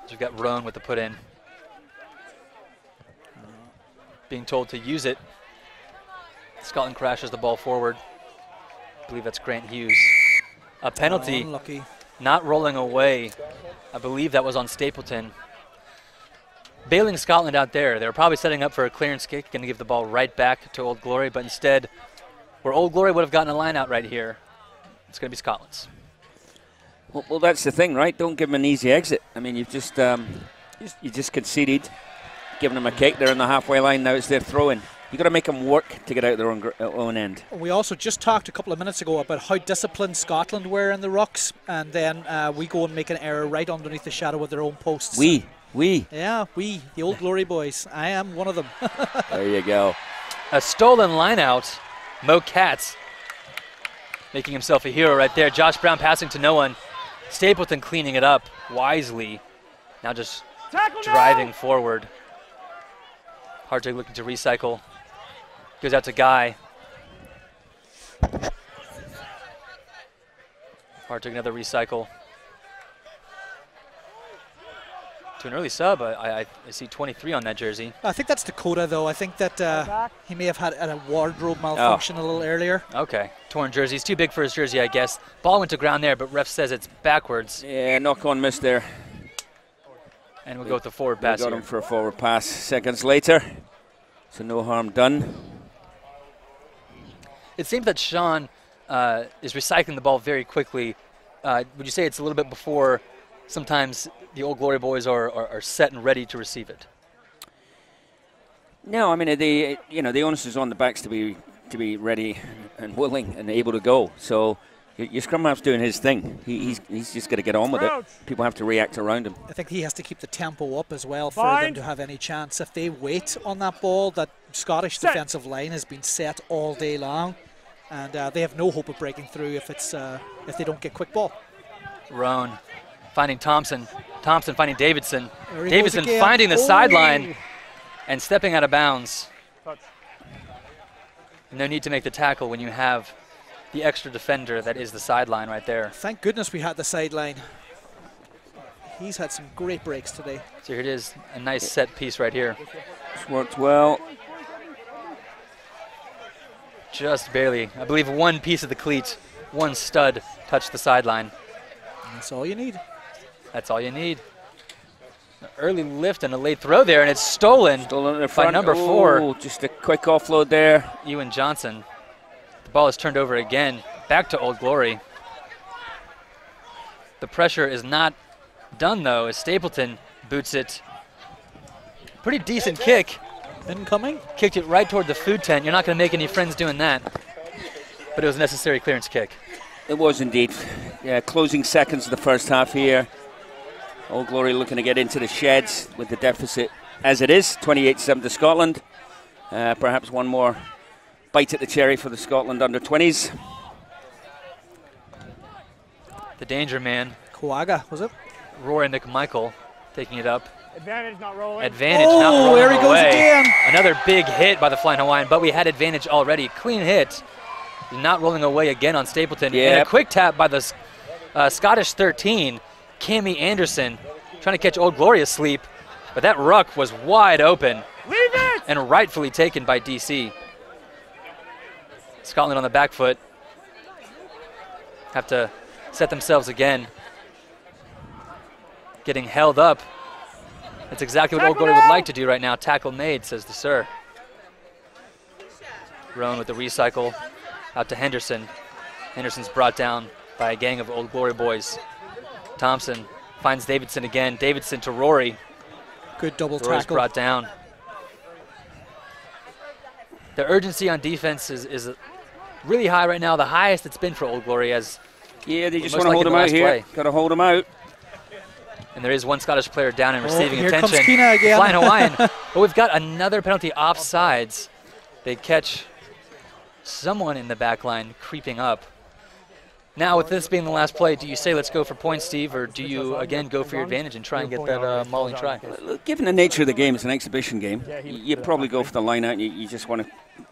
So we've got Roan with the put in. Being told to use it. Scotland crashes the ball forward. I believe that's Grant Hughes. A penalty. Unlucky. Not rolling away. I believe that was on Stapleton. Bailing Scotland out there. They were probably setting up for a clearance kick, going to give the ball right back to Old Glory, but instead, where Old Glory would have gotten a line out right here, it's going to be Scotland's. Well, that's the thing, right? Don't give them an easy exit. I mean, you just conceded, giving them a kick. They're in the halfway line. Now it's their throw-in. You've got to make them work to get out their own end. We also just talked a couple of minutes ago about how disciplined Scotland were in the rucks, and then we go and make an error right underneath the shadow of their own posts. We. Yeah, we, the Old Glory boys. I am one of them. There you go. A stolen line out. Mo Katz making himself a hero right there. Josh Brown passing to no one. Stapleton cleaning it up wisely. Now just driving forward. Hartig looking to recycle. Goes out to Guy. Hartig another recycle. To an early sub. I see 23 on that jersey. I think that's Dakota, though. I think that he may have had a wardrobe malfunction a little earlier. Okay. Torn jersey. He's too big for his jersey, I guess. Ball went to ground there, but ref says it's backwards. Yeah, knock-on miss there. And we'll go with the forward pass Got here. him for a forward pass. Seconds later, so no harm done. It seems that Sean is recycling the ball very quickly. Would you say it's a little bit before sometimes the Old Glory boys are set and ready to receive it? No, I mean the onus is on the backs to be ready and willing and able to go. So your scrum half's doing his thing. He's just got to get on with it. People have to react around him. I think he has to keep the tempo up as well for them to have any chance. If they wait on that ball, that Scottish defensive line has been set all day long, and they have no hope of breaking through if they don't get quick ball. Roan finding Thompson. Thompson finding Davidson. Davidson finding the sideline and stepping out of bounds. No need to make the tackle when you have the extra defender that is the sideline right there. Thank goodness we had the sideline. He's had some great breaks today. So here it is, a nice set piece right here. It's worked well. Just barely. I believe one piece of the cleat, one stud touched the sideline. That's all you need. That's all you need. An early lift and a late throw there, and it's stolen, Stolen at the by front. number 4. Just a quick offload there. Ewan Johnson. The ball is turned over again, back to Old Glory. The pressure is not done, though, as Stapleton boots it. Pretty decent kick. Incoming. Kicked it right toward the food tent. You're not going to make any friends doing that. But it was a necessary clearance kick. It was indeed. Yeah, closing seconds of the first half here. Old Glory looking to get into the sheds with the deficit as it is, 28-7 to Scotland. Perhaps one more bite at the cherry for the Scotland under-20s. The danger man, Kouaga, was it? Rory McMichael, taking it up. Advantage, not rolling. Advantage, not rolling there he goes away. again. Another big hit by the Flying Hawaiian, but we had advantage already. Clean hit. Not rolling away again on Stapleton. Yep. And a quick tap by the Scottish 13, Cammy Anderson, trying to catch Old Glory asleep. But that ruck was wide open. Leave it! And rightfully taken by DC. Scotland on the back foot. Have to set themselves again. Getting held up. That's exactly what Old Glory would like to do right now. Tackle made, says the sir. Roan with the recycle. Out to Henderson. Henderson's brought down by a gang of Old Glory boys. Thompson finds Davidson again. Davidson to Rory. Good double Rory's tackle. brought down. The urgency on defense is really high right now. The highest it's been for Old Glory, as Yeah, they just most want to hold likely him the out last here. play. Got to hold him out. And there is one Scottish player down and receiving here attention. comes Keena again. Flying Hawaiian. But we've got another penalty offsides. They catch someone in the back line creeping up. Now, with this being the last play, do you say let's go for points, Steve, or do you again go for your advantage and try and get that mauling try? Look, given the nature of the game, it's an exhibition game. You probably go for the line out. You just want to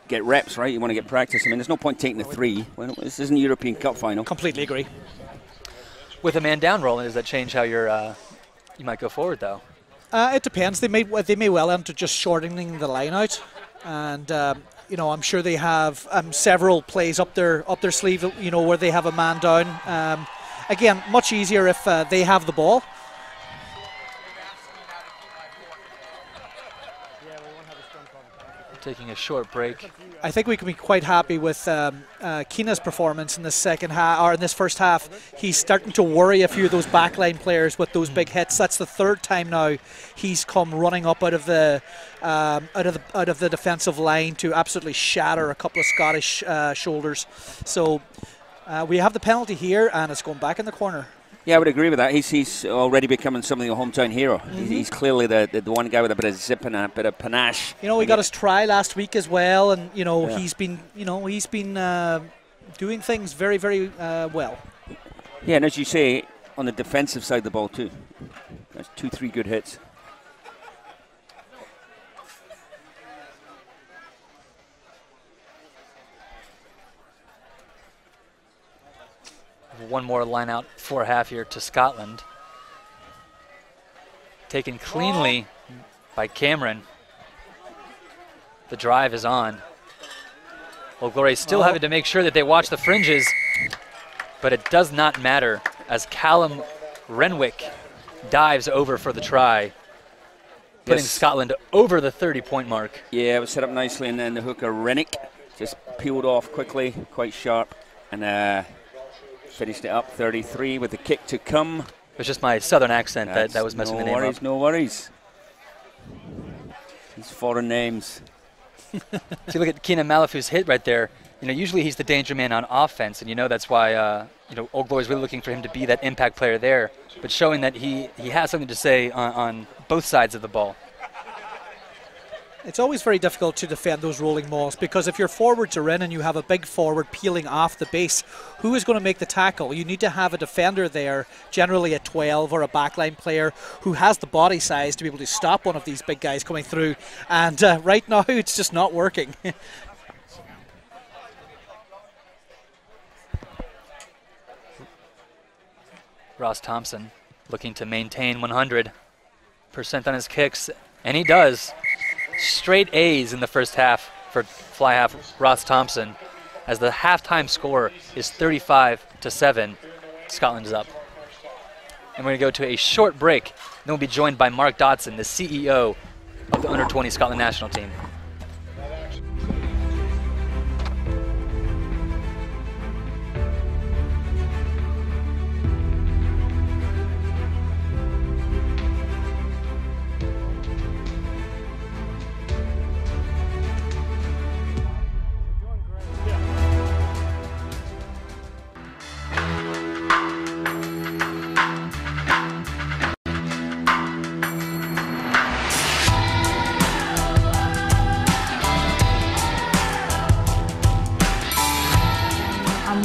get reps, right? You want to get practice. I mean, there's no point taking the 3. Well, this isn't a European Cup final. Completely agree. With a man down rolling, does that change how you might go forward, though? It depends. They may well enter just shortening the line out, and I'm sure they have several plays up their sleeve. Where they have a man down. Again, much easier if they have the ball. Taking a short break. I think we can be quite happy with Keena's performance in the second half, or in this first half. He's starting to worry a few of those backline players with those big hits. That's the 3rd time now he's come running up out of the defensive line to absolutely shatter a couple of Scottish shoulders. So we have the penalty here, and it's going back in the corner. Yeah, I would agree with that. He's already becoming something of a hometown hero. He's clearly the one guy with a bit of zip and a bit of panache. He got his try last week as well, and he's been doing things very, very well. Yeah, and as you say, on the defensive side of the ball too. That's 2-3 good hits. One more line out for half here to Scotland. Taken cleanly by Cameron. The drive is on. Old Glory still having to make sure that they watch the fringes, but it does not matter as Callum Renwick dives over for the try, putting Scotland over the 30-point mark. Yeah, it was set up nicely, and then the hooker Rennick just peeled off quickly, quite sharp, and finished it up 33 with the kick to come. It was just my southern accent that was messing the name up. No worries. These foreign names. See, look at Keenan Malafu's hit right there. Usually he's the danger man on offense, and that's why Old Glory is really looking for him to be that impact player there, but showing that he has something to say on both sides of the ball. It's always very difficult to defend those rolling mauls, because if your forwards are in and you have a big forward peeling off the base, who is going to make the tackle? You need to have a defender there, generally a 12 or a backline player, who has the body size to be able to stop one of these big guys coming through. And right now, it's just not working. Ross Thompson looking to maintain 100% on his kicks, and he does. Straight A's in the first half for fly half Ross Thompson, as the halftime score is 35-7. Scotland is up. And we're going to go to a short break. Then we'll be joined by Mark Dodson, the CEO of the Under-20 Scotland national team.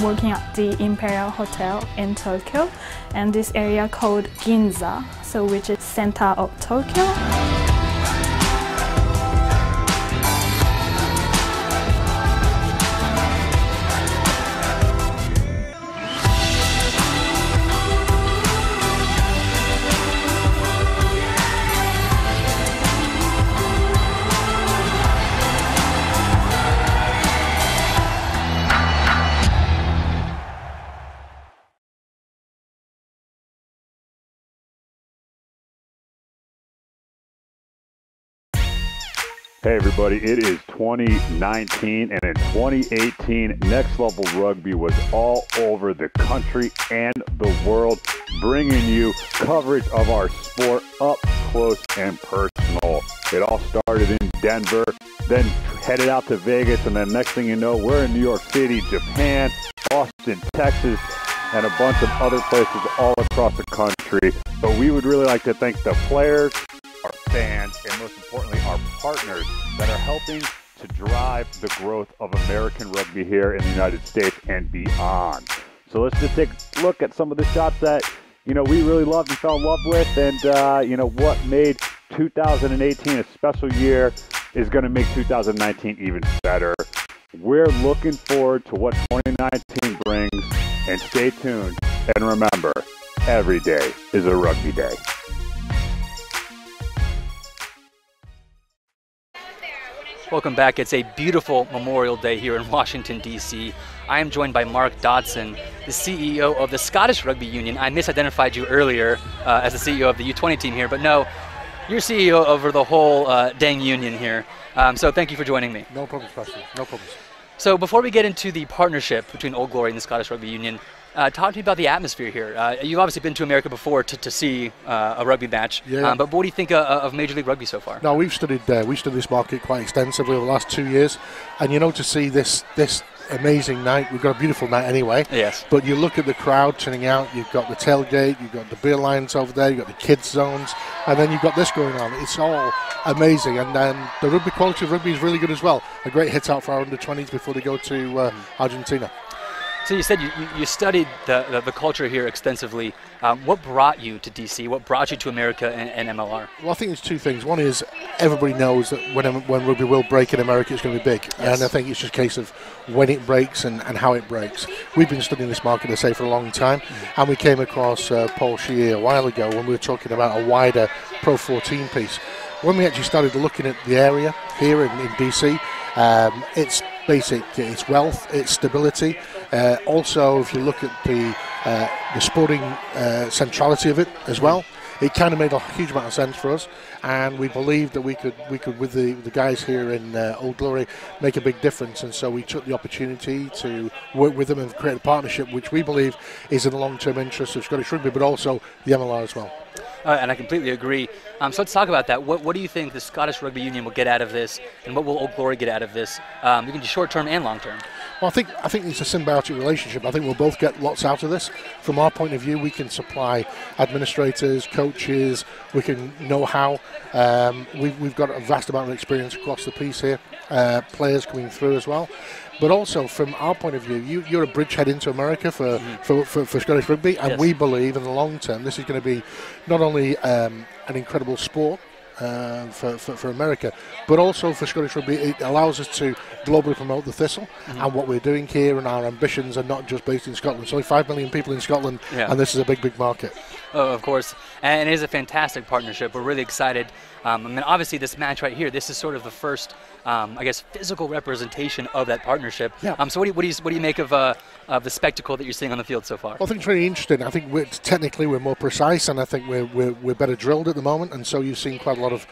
Working at the Imperial Hotel in Tokyo, and this area called Ginza, so which is center of Tokyo. Hey everybody, it is 2019, and in 2018, Next Level Rugby was all over the country and the world, bringing you coverage of our sport up close and personal. It all started in Denver, then headed out to Vegas, and then next thing you know, we're in New York City, Japan, Austin, Texas, and a bunch of other places all across the country. But we would really like to thank the players, our fans, and most importantly, our partners that are helping to drive the growth of American rugby here in the United States and beyond. So let's just take a look at some of the shots that, we really loved and fell in love with, and, what made 2018 a special year is going to make 2019 even better. We're looking forward to what 2019 brings, and stay tuned. And remember, every day is a rugby day. Welcome back. It's a beautiful Memorial Day here in Washington, D.C. I am joined by Mark Dodson, the CEO of the Scottish Rugby Union. I misidentified you earlier as the CEO of the U20 team here, but no, you're CEO over the whole dang union here. So thank you for joining me. No problems, Preston. No problems. So before we get into the partnership between Old Glory and the Scottish Rugby Union, talk to me about the atmosphere here. You've obviously been to America before to see a rugby match, yeah. But what do you think of Major League Rugby so far? No, we've studied this market quite extensively over the last 2 years, and to see this amazing night. We've got a beautiful night anyway. Yes. But you look at the crowd turning out. You've got the tailgate. You've got the beer lines over there. You've got the kids zones, and then you've got this going on. It's all amazing, and then the rugby quality of rugby is really good as well. A great hit out for our under-20s before they go to Argentina. So you said you studied the culture here extensively. What brought you to DC? What brought you to America and MLR? Well, I think there's two things. One is everybody knows that when rugby will break in America, it's going to be big. Yes. And I think it's just a case of when it breaks and how it breaks. We've been studying this market, I say, for a long time. And we came across Paul Shear a while ago when we were talking about a wider Pro 14 piece. When we actually started looking at the area here in DC, it's basic, it's wealth, it's stability. Also, if you look at the sporting centrality of it as well, it kind of made a huge amount of sense for us, and we believed that we could with the guys here in Old Glory make a big difference, and so we took the opportunity to work with them and create a partnership which we believe is in the long-term interest of Scottish rugby, but also the MLR as well. And I completely agree. So let's talk about that. What do you think the Scottish Rugby Union will get out of this, and what will Old Glory get out of this? You can do short-term and long-term. Well, I think it's a symbiotic relationship. I think we'll both get lots out of this. From our point of view, we can supply administrators, coaches, we can know-how. We've got a vast amount of experience across the piece here, players coming through as well. But also, from our point of view, you're a bridgehead into America for Scottish rugby, and yes. we believe in the long term this is going to be not only an incredible sport, for America, but also for Scottish Rugby. It allows us to globally promote the Thistle, and what we're doing here, and our ambitions are not just based in Scotland. So 5 million people in Scotland, and this is a big market. Oh, of course, and it is a fantastic partnership. We're really excited. I mean, obviously, this match right here, this is sort of the first, I guess, physical representation of that partnership. Yeah. So what do you make of the spectacle that you're seeing on the field so far? Well, I think it's really interesting. I think technically we're more precise, and I think we're better drilled at the moment. And so you've seen quite a lot of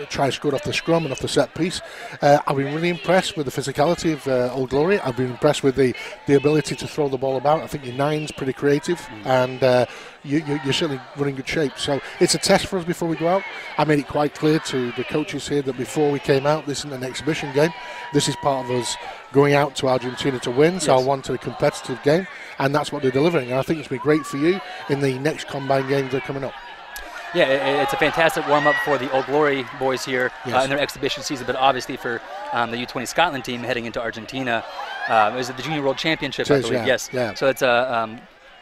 tries scored off the scrum and off the set piece. I've been really impressed with the physicality of Old Glory. I've been impressed with the ability to throw the ball about. I think your nine's pretty creative, and you're certainly running good shape. So it's a test for us before we go out. I made it quite clear to the coaches here that before we came out, this isn't an exhibition game. This is part of us going out to Argentina to win. So I wanted a competitive game, and that's what they're delivering. And I think it's been great for you in the next combined games that are coming up. Yeah, it's a fantastic warm-up for the Old Glory boys here in their exhibition season, but obviously for the U20 Scotland team heading into Argentina. Is it the Junior World Championship, I believe? Yes. Yeah. So it's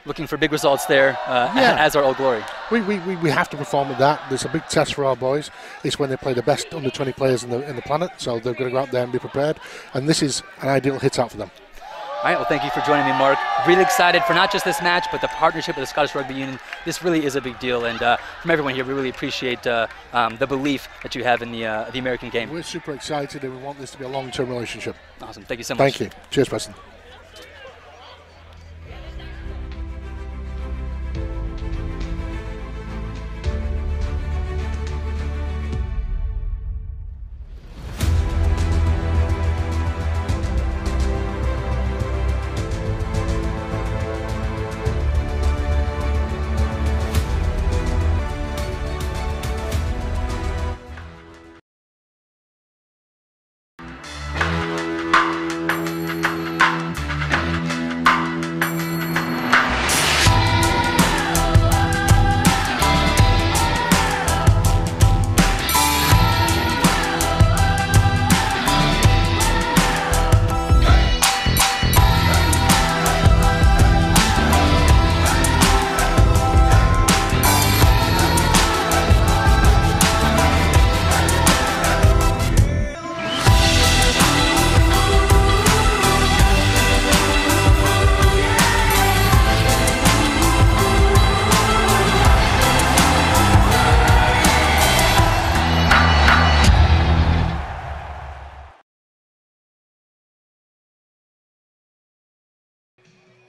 looking for big results there, as our Old Glory. We have to perform at that. There's a big test for our boys. It's when they play the best under 20 players in the planet, so they've got to go out there and be prepared. And this is an ideal hit out for them. All right, well, thank you for joining me, Mark. Really excited for not just this match, but the partnership with the Scottish Rugby Union. This really is a big deal, and from everyone here, we really appreciate the belief that you have in the American game. We're super excited, and we want this to be a long-term relationship. Awesome. Thank you so much. Thank you. Cheers, Preston.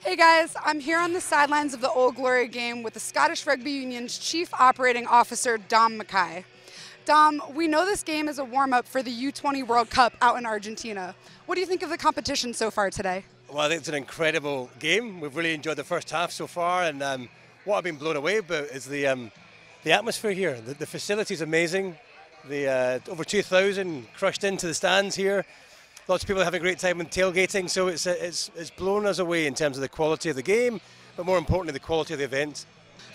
Hey guys, I'm here on the sidelines of the Old Glory game with the Scottish Rugby Union's Chief Operating Officer, Dom Mackay. Dom, we know this game is a warm-up for the U20 World Cup out in Argentina. What do you think of the competition so far today? Well, I think it's an incredible game. We've really enjoyed the first half so far, and what I've been blown away about is the atmosphere here. The facility is amazing. The over 2,000 crushed into the stands here. Lots of people having a great time with tailgating, so it's blown us away in terms of the quality of the game, but more importantly, the quality of the event.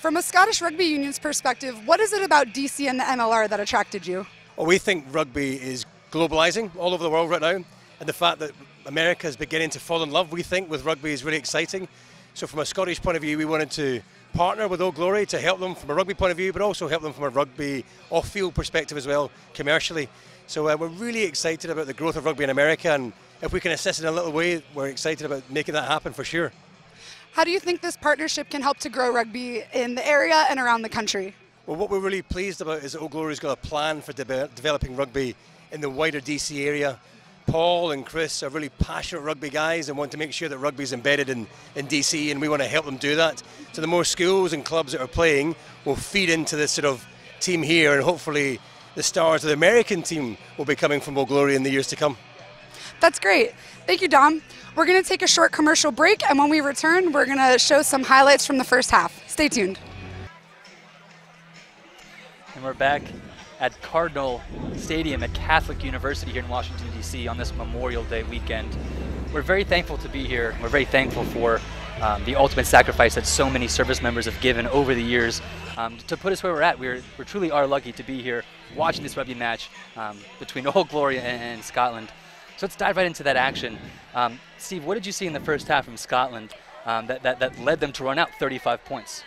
From a Scottish Rugby Union's perspective, what is it about DC and the MLR that attracted you? Well, we think rugby is globalising all over the world right now, and the fact that America is beginning to fall in love, we think, with rugby is really exciting. So from a Scottish point of view, we wanted to partner with Old Glory to help them from a rugby point of view, but also help them from a rugby off-field perspective as well, commercially. So we're really excited about the growth of rugby in America, and if we can assist in a little way, we're excited about making that happen for sure. How do you think this partnership can help to grow rugby in the area and around the country? Well, what we're really pleased about is that Old Glory's got a plan for developing rugby in the wider DC area. Paul and Chris are really passionate rugby guys and want to make sure that rugby is embedded in DC, and we want to help them do that. So the more schools and clubs that are playing will feed into this sort of team here, and hopefully the stars of the American team will be coming from Old Glory in the years to come. That's great. Thank you, Dom. We're going to take a short commercial break, and when we return, we're going to show some highlights from the first half. Stay tuned. And we're back at Cardinal Stadium at Catholic University here in Washington, D.C. on this Memorial Day weekend. We're very thankful to be here. We're very thankful for the ultimate sacrifice that so many service members have given over the years to put us where we're at. We truly are lucky to be here watching this rugby match between Old Glory and Scotland. So let's dive right into that action. Steve, what did you see in the first half from Scotland that led them to run out 35 points?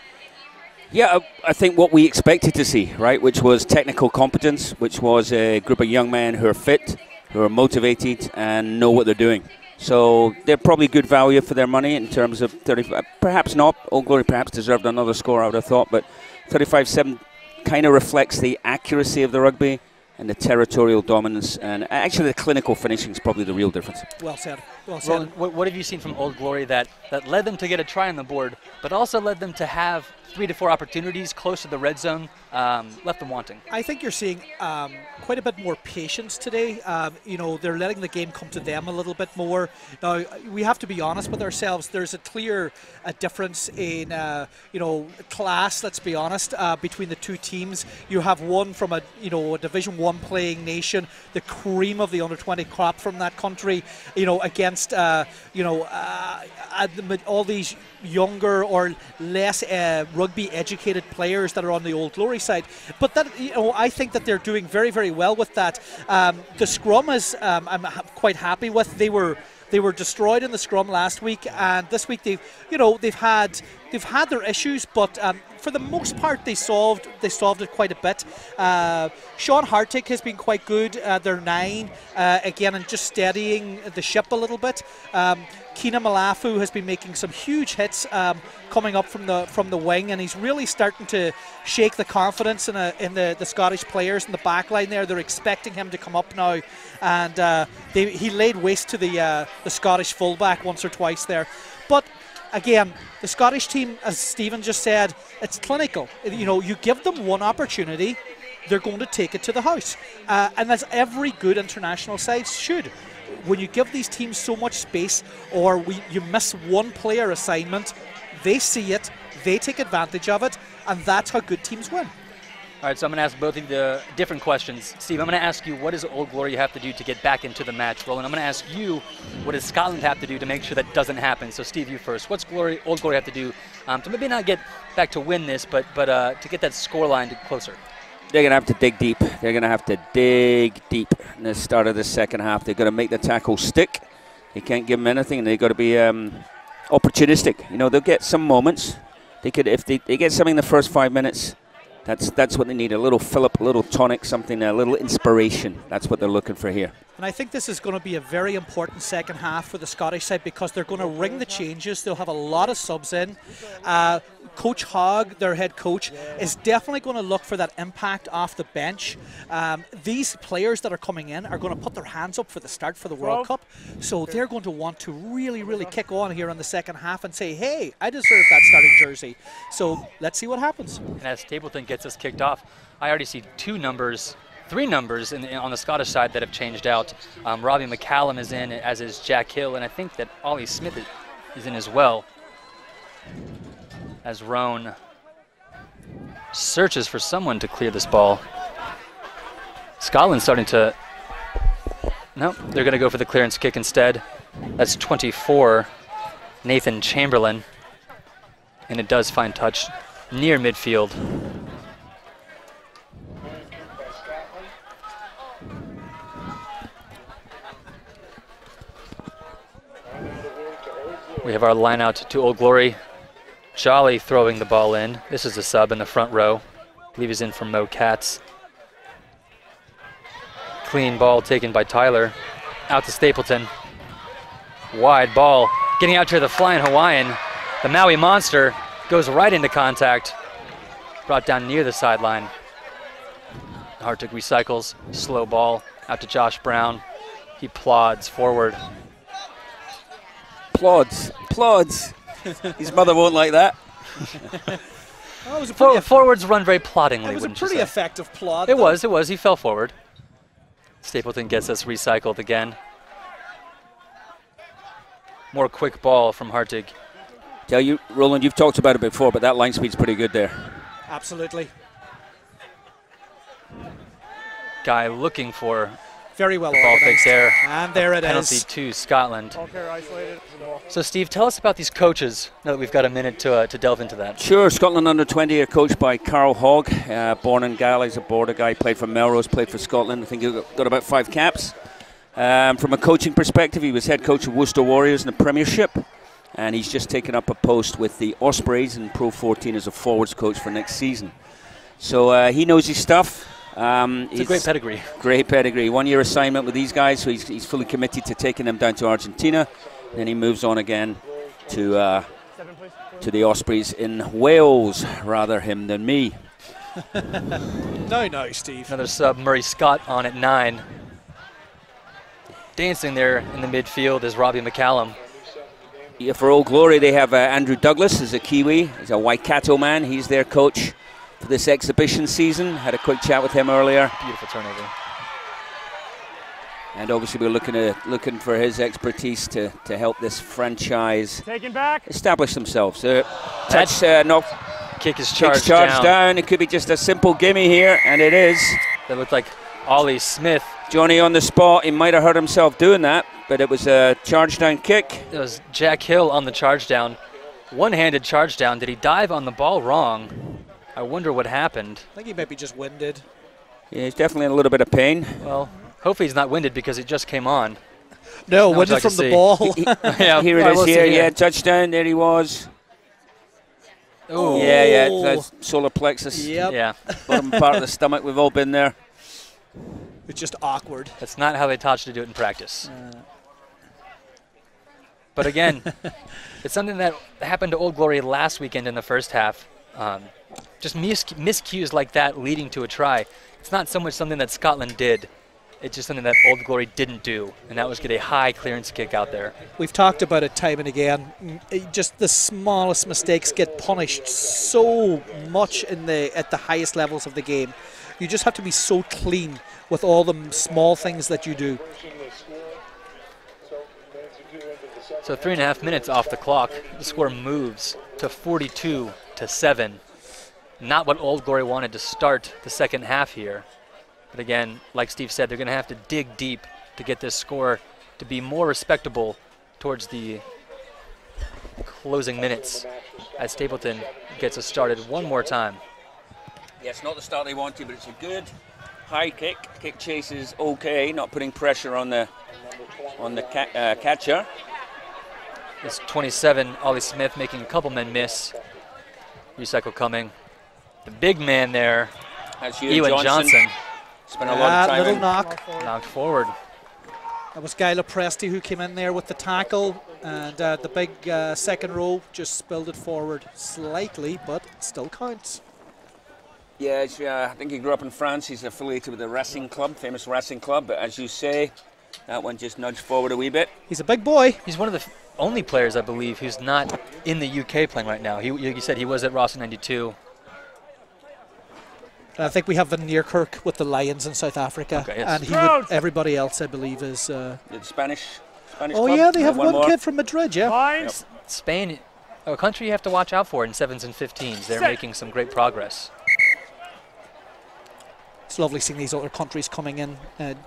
Yeah, I think what we expected to see, right, which was technical competence, which was a group of young men who are fit, who are motivated and know what they're doing. So they're probably good value for their money in terms of 35. Perhaps not. Old Glory perhaps deserved another score, I would have thought, but 35-7 kind of reflects the accuracy of the rugby and the territorial dominance, and actually the clinical finishing is probably the real difference. Well said. Well said. Roland, what have you seen from Old Glory that led them to get a try on the board, but also led them to have 3 to 4 opportunities close to the red zone, left them wanting? I think you're seeing quite a bit more patience today. You know, they're letting the game come to them a little bit more. Now, we have to be honest with ourselves. There's a clear difference in, you know, class, let's be honest, between the two teams. You have one from a Division 1 playing nation, the cream of the under-20 crop from that country, you know, against, all these younger or less rugby educated players that are on the Old Glory side. But that, you know, I think that they're doing very, very well with that. The scrum is I'm quite happy with. They were destroyed in the scrum last week, and this week they've had their issues, but for the most part they solved it quite a bit. Sean Hartig has been quite good. They're 9 again, and just steadying the ship a little bit. Keena Malafu has been making some huge hits coming up from the wing, and he's really starting to shake the confidence in the Scottish players in the back line there. They're expecting him to come up now, and he laid waste to the Scottish fullback once or twice there. But again, the Scottish team, as Stephen just said, it's clinical. You know, you give them one opportunity, they're going to take it to the house, and as every good international side should. When you give these teams so much space, or you miss one player assignment, they see it, they take advantage of it, and that's how good teams win. All right, so I'm going to ask both of you different questions. Steve, I'm going to ask you, what does Old Glory have to do to get back into the match? Roland, I'm going to ask you, what does Scotland have to do to make sure that doesn't happen? So Steve, you first. What's Old Glory have to do to maybe not get back to win this, but to get that scoreline closer? They're going to have to dig deep. They're going to have to dig deep in the start of the second half. They've got to make the tackle stick. They can't give them anything, and they've got to be opportunistic. You know, they'll get some moments. They could, if they get something in the first 5 minutes, that's what they need. A little fillip, a little tonic, something, a little inspiration. That's what they're looking for here. And I think this is going to be a very important second half for the Scottish side, because they're going to ring the changes. They'll have a lot of subs in. Coach Hogg, their head coach, is definitely going to look for that impact off the bench. These players that are coming in are going to put their hands up for the start for the World Cup. So they're going to want to really, really kick on here in the second half and say, hey, I deserve that starting jersey. So let's see what happens. And as Stapleton gets us kicked off, I already see 3 numbers on the Scottish side that have changed out. Robbie McCallum is in, as is Jack Hill, and I think that Ollie Smith is in as well, as Roan searches for someone to clear this ball. Scotland's starting to... No, they're going to go for the clearance kick instead. That's 24, Nathan Chamberlain, and it does find touch near midfield. We have our line out to Old Glory. Jolly throwing the ball in. This is a sub in the front row. I believe he's in for Mo Katz. Clean ball taken by Tyler. Out to Stapleton. Wide ball. Getting out to the flying Hawaiian. The Maui Monster goes right into contact. Brought down near the sideline. Hartig recycles. Slow ball out to Josh Brown. He plods forward. Plods. His mother won't like that. Forwards run very ploddingly. It was a pretty effective plod. It was. He fell forward. Stapleton gets us recycled again. More quick ball from Hartig. Tell you, Roland, you've talked about it before, but that line speed's pretty good there. Absolutely. Guy looking for very well ball fix there. And there it penalty is. To Scotland. So Steve, tell us about these coaches now that we've got a minute to delve into that. Sure. Scotland under-20 are coached by Carl Hogg, born in Gala. He's a border guy, played for Melrose, played for Scotland. I think he got about 5 caps. From a coaching perspective, he was head coach of Worcester Warriors in the Premiership. and he's just taken up a post with the Ospreys in Pro 14 as a forwards coach for next season. So he knows his stuff. It's a great pedigree. Great pedigree. 1 year assignment with these guys, so he's fully committed to taking them down to Argentina. Then he moves on again to the Ospreys in Wales, rather him than me. No, Steve. Another sub, Murray Scott on at 9. Dancing there in the midfield is Robbie McCallum. Yeah, for Old Glory, they have Andrew Douglas as a Kiwi. He's a Waikato man. He's their coach for this exhibition season. Had a quick chat with him earlier. Beautiful turnover. And obviously we're looking for his expertise to help this franchise establish themselves. Touch, knock. Kick is charged down. It could be just a simple gimme here, and it is. That looked like Ollie Smith. Johnny on the spot. He might have hurt himself doing that, but it was a charge down kick. It was Jack Hill on the charge down. One-handed charge down. Did he dive on the ball wrong? I wonder what happened. I think he might be just winded. Yeah, he's definitely in a little bit of pain. Well, hopefully he's not winded because it just came on. No, winded from the ball. Yeah, here it is here. Yeah, touchdown. There he was. Oh. Yeah, that's solar plexus. Yep. Yeah. Bottom part of the stomach. We've all been there. It's just awkward. That's not how they taught you to do it in practice. But again, it's something that happened to Old Glory last weekend in the first half. Just miscues like that leading to a try. It's not so much something that Scotland did. It's just something that Old Glory didn't do, and that was get a high clearance kick out there. We've talked about it time and again. Just the smallest mistakes get punished so much at the highest levels of the game. You just have to be so clean with all the small things that you do. So 3.5 minutes off the clock. The score moves to 42-7. Not what Old Glory wanted to start the second half here. But again, like Steve said, they're going to have to dig deep to get this score to be more respectable towards the closing minutes as Stapleton gets us started one more time. Yeah, it's not the start they wanted, but it's a good high kick. Kick chase is okay, not putting pressure on the catcher. It's 27, Ollie Smith making a couple men miss. Recycle coming. The big man there, That's Ewan Johnson. Spent a lot of time little knock. Knocked forward. That was Guy Lepresti who came in there with the tackle, and the big second row just spilled it forward slightly, but it still counts. Yeah, I think he grew up in France. He's affiliated with the Racing Club, famous Racing Club. But as you say, that one just nudged forward a wee bit. He's a big boy. He's one of the only players, I believe, who's not in the UK playing right now. You said he was at Ross in '92. I think we have Van Neerkerk with the Lions in South Africa, okay, yes. and he would, everybody else, I believe, is. The Spanish Oh club. yeah, they have one more. kid from Madrid. Yeah. Yep. Spain, a country you have to watch out for in 7s and 15s. They're making some great progress. It's lovely seeing these other countries coming in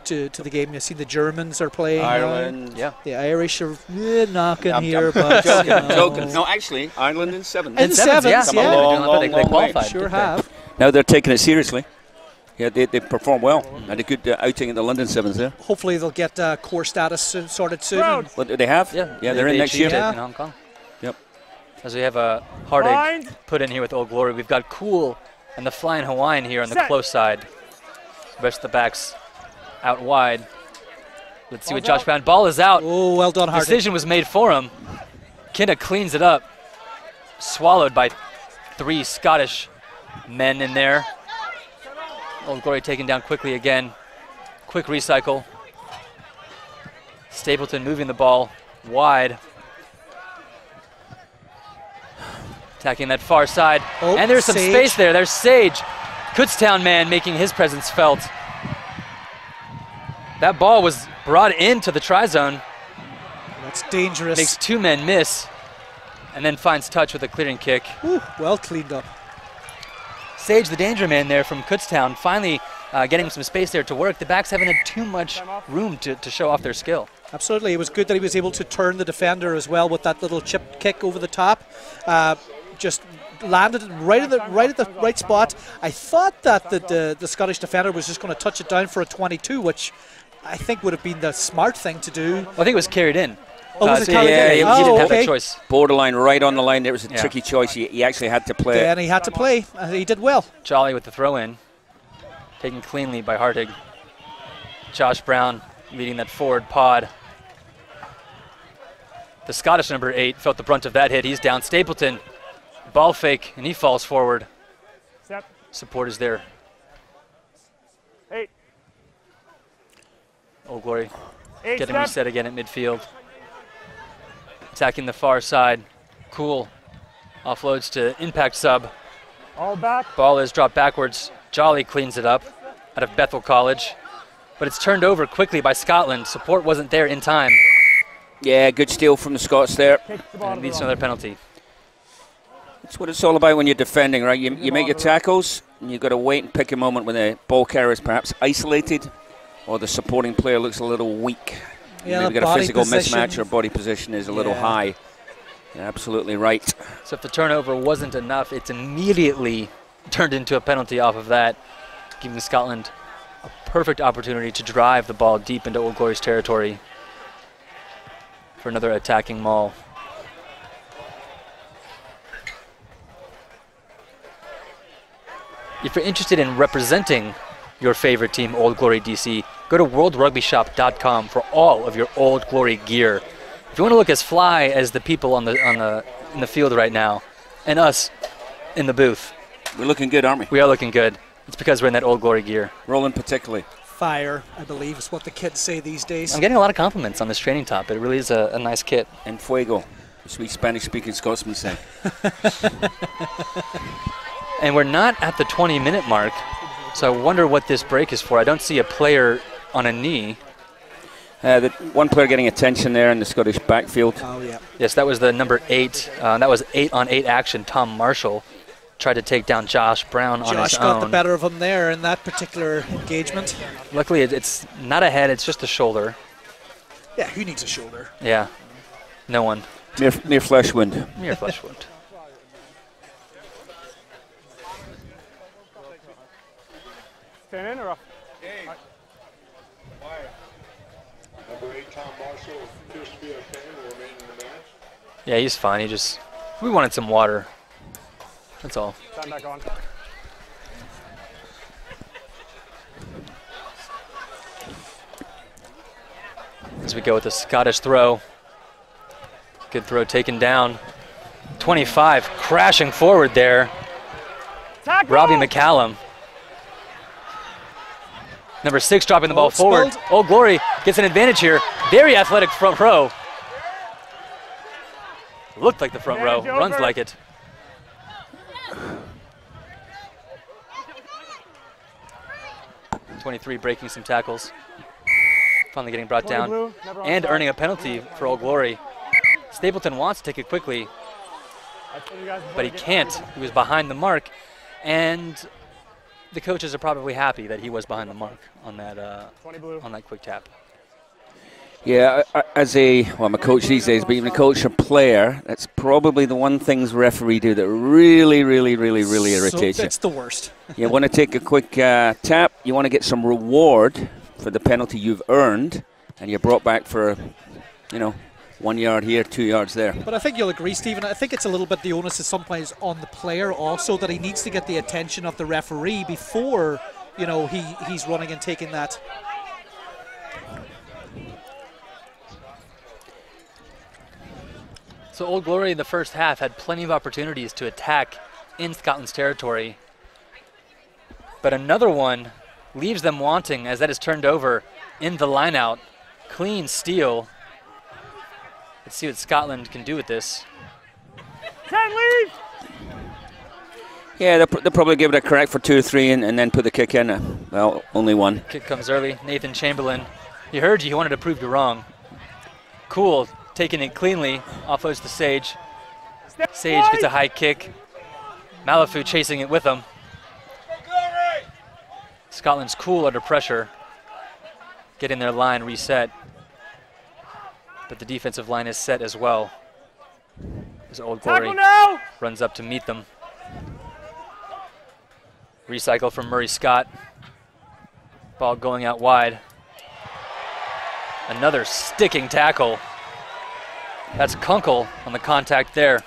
to the game. You see the Germans are playing. Ireland. Yeah. The Irish are knocking here, but joking. No, actually, Ireland in 7. In 7s, yeah. Come a long, They qualified. Sure have. Now they're taking it seriously. Yeah, they performed well. Had a good outing at the London Sevens there. Hopefully they'll get core status sorted soon. What do they have? Yeah, they're in next year. In Hong Kong. Yep. As we have a Hardig put in here with Old Glory, we've got Cool and the Flying Hawaiian here on the close side. The rest of the backs out wide. Let's see what Josh found. Ball is out. Oh, well done, Hardig. Decision was made for him. Kinda cleans it up. Swallowed by 3 Scottish men in there. Old Glory taken down quickly again. Quick recycle. Stapleton moving the ball wide. Attacking that far side. Oh, and there's some Sage. space there. There's Sage. Kutztown man making his presence felt. That ball was brought into the try zone. That's dangerous. Makes 2 men miss. And then finds touch with a clearing kick. Ooh, well cleaned up. Sage, the danger man there from Kutztown, finally getting some space there to work. The backs haven't had too much room to show off their skill. Absolutely. It was good that he was able to turn the defender as well with that little chip kick over the top. Just landed right at the right spot. I thought that the Scottish defender was just going to touch it down for a 22, which I think would have been the smart thing to do. Well, I think it was carried in. Oh, was it yeah, Kelly? he Oh, didn't have okay. that choice. Borderline right on the line. There was a Yeah. tricky choice. He actually had to play. Yeah, and he had to play. He did well. Jolly with the throw in, taken cleanly by Hartig. Josh Brown leading that forward pod. The Scottish number 8 felt the brunt of that hit. He's down. Stapleton, ball fake, and he falls forward. Step. Support is there. 8. Old Glory 8 getting step. reset again at midfield. Attacking the far side. Cool. Offloads to impact sub. All back. Ball is dropped backwards. Jolly cleans it up out of Bethel College. But it's turned over quickly by Scotland. Support wasn't there in time. Yeah, good steal from the Scots there. And it leads to another penalty. That's what it's all about when you're defending, right? You make your tackles, and you've got to wait and pick a moment when the ball carrier is perhaps isolated or the supporting player looks a little weak. Yeah, Maybe the got a body physical position. mismatch or body position is a little Yeah. high. You're absolutely right. So if the turnover wasn't enough, it's immediately turned into a penalty off of that, giving Scotland a perfect opportunity to drive the ball deep into Old Glory's territory for another attacking maul. If you're interested in representing your favorite team, Old Glory DC, go to worldrugbyshop.com for all of your Old Glory gear. If you want to look as fly as the people in the field right now, and us in the booth, we're looking good, aren't we? We are looking good. It's because we're in that Old Glory gear. Roland particularly. Fire, I believe, is what the kids say these days. I'm getting a lot of compliments on this training top. It really is a nice kit. En fuego, as we Spanish-speaking Scotsmen say. And we're not at the 20-minute mark, so I wonder what this break is for. I don't see a player on a knee. The one player getting attention there in the Scottish backfield. Oh, yeah. Yes, that was the number 8. That was 8-on-8 action. Tom Marshall tried to take down Josh Brown on his own. Josh got the better of him there in that particular engagement. Luckily, it's not a head, it's just a shoulder. Yeah, who needs a shoulder? Yeah, no one. Near flesh wound. Mere flesh wound. Stand in or off? Number 8, Tom Marshall, appears to be okay. Will remain in the match. Yeah, he's fine. We wanted some water. That's all. Stand back on. As we go with the Scottish throw. Good throw taken down. 25 crashing forward there. Tackle! Robbie McCallum. Number 6 dropping the ball it's forward. spilled. Old Glory gets an advantage here. Very athletic front row. Looked like the front row. Advantage Runs over. like it. .23 breaking some tackles. Finally getting brought 20 down blue, never and onside. earning a penalty for Old Glory. Stapleton wants to take it quickly, I told you guys before but he to get can't. ready. He was behind the mark, and the coaches are probably happy that he was behind the mark on that 20 blue. on that quick tap. Yeah, I'm a coach these days, but even a coach or player, that's probably the one things referee do that really irritates you. It's the worst. You want to take a quick tap, you want to get some reward for the penalty you've earned, and you're brought back for, 1 yard here, 2 yards there. But I think you'll agree, Stephen. I think it's a little bit the onus is sometimes on the player also, that he needs to get the attention of the referee before, he's running and taking that. So Old Glory in the first half had plenty of opportunities to attack in Scotland's territory, but another one leaves them wanting as that is turned over in the line-out. Clean steal. Let's see what Scotland can do with this. 10 leave! Yeah, they'll probably give it a correct for 2 or 3 and then put the kick in. Well, only one. Kick comes early. Nathan Chamberlain. He heard you. He wanted to prove you wrong. Cool. Taking it cleanly. Offloads to Sage. Sage gets a high kick. Malafu chasing it with him. Scotland's cool under pressure. Getting their line reset. But the defensive line is set as well. As Old Glory runs up to meet them. Recycle from Murray Scott. Ball going out wide. Another sticking tackle. That's Kunkel on the contact there.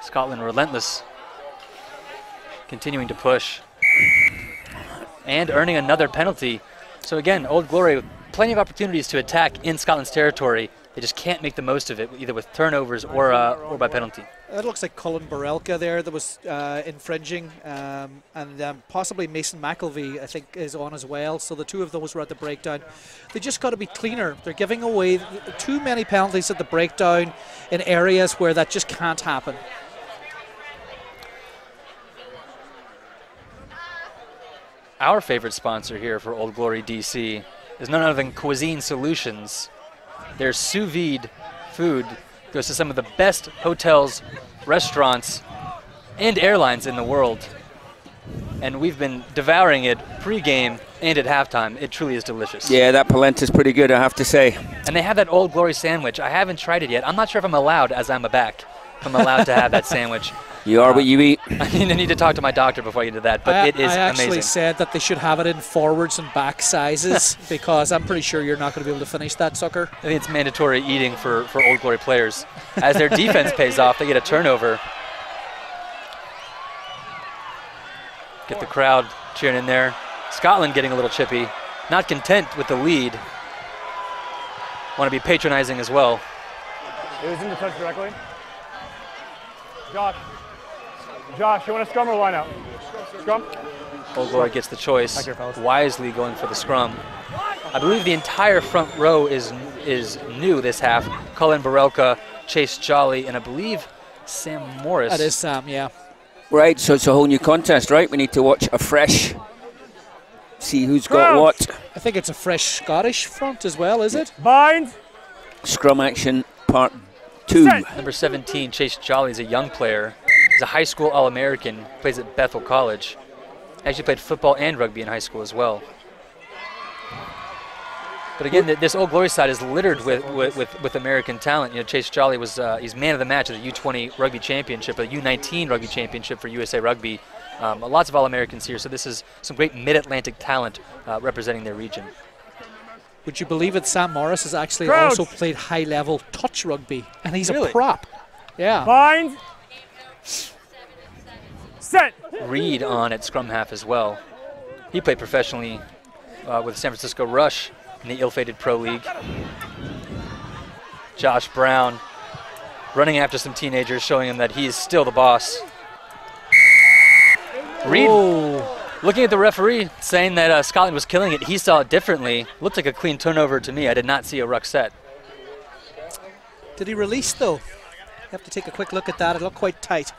Scotland relentless, continuing to push and earning another penalty. So again, Old Glory, plenty of opportunities to attack in Scotland's territory. They just can't make the most of it, either with turnovers or by penalty. It looks like Colin Borelka there that was infringing, and possibly Mason McElvey, I think, is on as well. So the two of those were at the breakdown. They just got to be cleaner. They're giving away too many penalties at the breakdown in areas where that just can't happen. Our favorite sponsor here for Old Glory DC is none other than Cuisine Solutions. Their sous vide food goes to some of the best hotels, restaurants, and airlines in the world. And we've been devouring it pre-game and at halftime. It truly is delicious. Yeah, that polenta's pretty good, I have to say. And they have that Old Glory sandwich. I haven't tried it yet. I'm not sure if I'm allowed, as I'm a back, if I'm allowed to have that sandwich. You are what you eat. I need to talk to my doctor before I get to that, but it is I actually amazing. said that they should have it in forwards and back sizes because I'm pretty sure you're not going to be able to finish that sucker. I think it's mandatory eating for Old Glory players. As their defense pays off, they get a turnover. Get the crowd cheering in there. Scotland getting a little chippy. Not content with the lead. Want to be patronizing as well. It was in the touch directly. Josh, you want to scrum or line out? Scrum? Old Glory gets the choice, wisely going for the scrum. I believe the entire front row is new this half. Colin Borelka, Chase Jolly, and I believe Sam Morris. That is Sam, yeah. Right, so it's a whole new contest, right? We need to watch afresh, see who's got what. I think it's a fresh Scottish front as well, is it? Bind. Scrum action part 2. Number 17, Chase Jolly, is a young player. He's a high school All-American, plays at Bethel College. Actually played football and rugby in high school as well. But again, this Old Glory side is littered with American talent. You know, Chase Jolly was he's man of the match at the U20 Rugby Championship, a U19 Rugby Championship for USA Rugby. Lots of All-Americans here, so this is some great Mid-Atlantic talent representing their region. Would you believe it? Sam Morris has actually Crouch. also played high-level touch rugby, and he's Really? a prop. Yeah. Bind. Set. Reed on at scrum half as well. He played professionally with San Francisco Rush in the ill-fated Pro League. Josh Brown running after some teenagers, showing him that he's still the boss. Reed looking at the referee, saying that Scotland was killing it. He saw it differently. Looked like a clean turnover to me. I did not see a ruck set. Did he release, though? You have to take a quick look at that. It looked quite tight.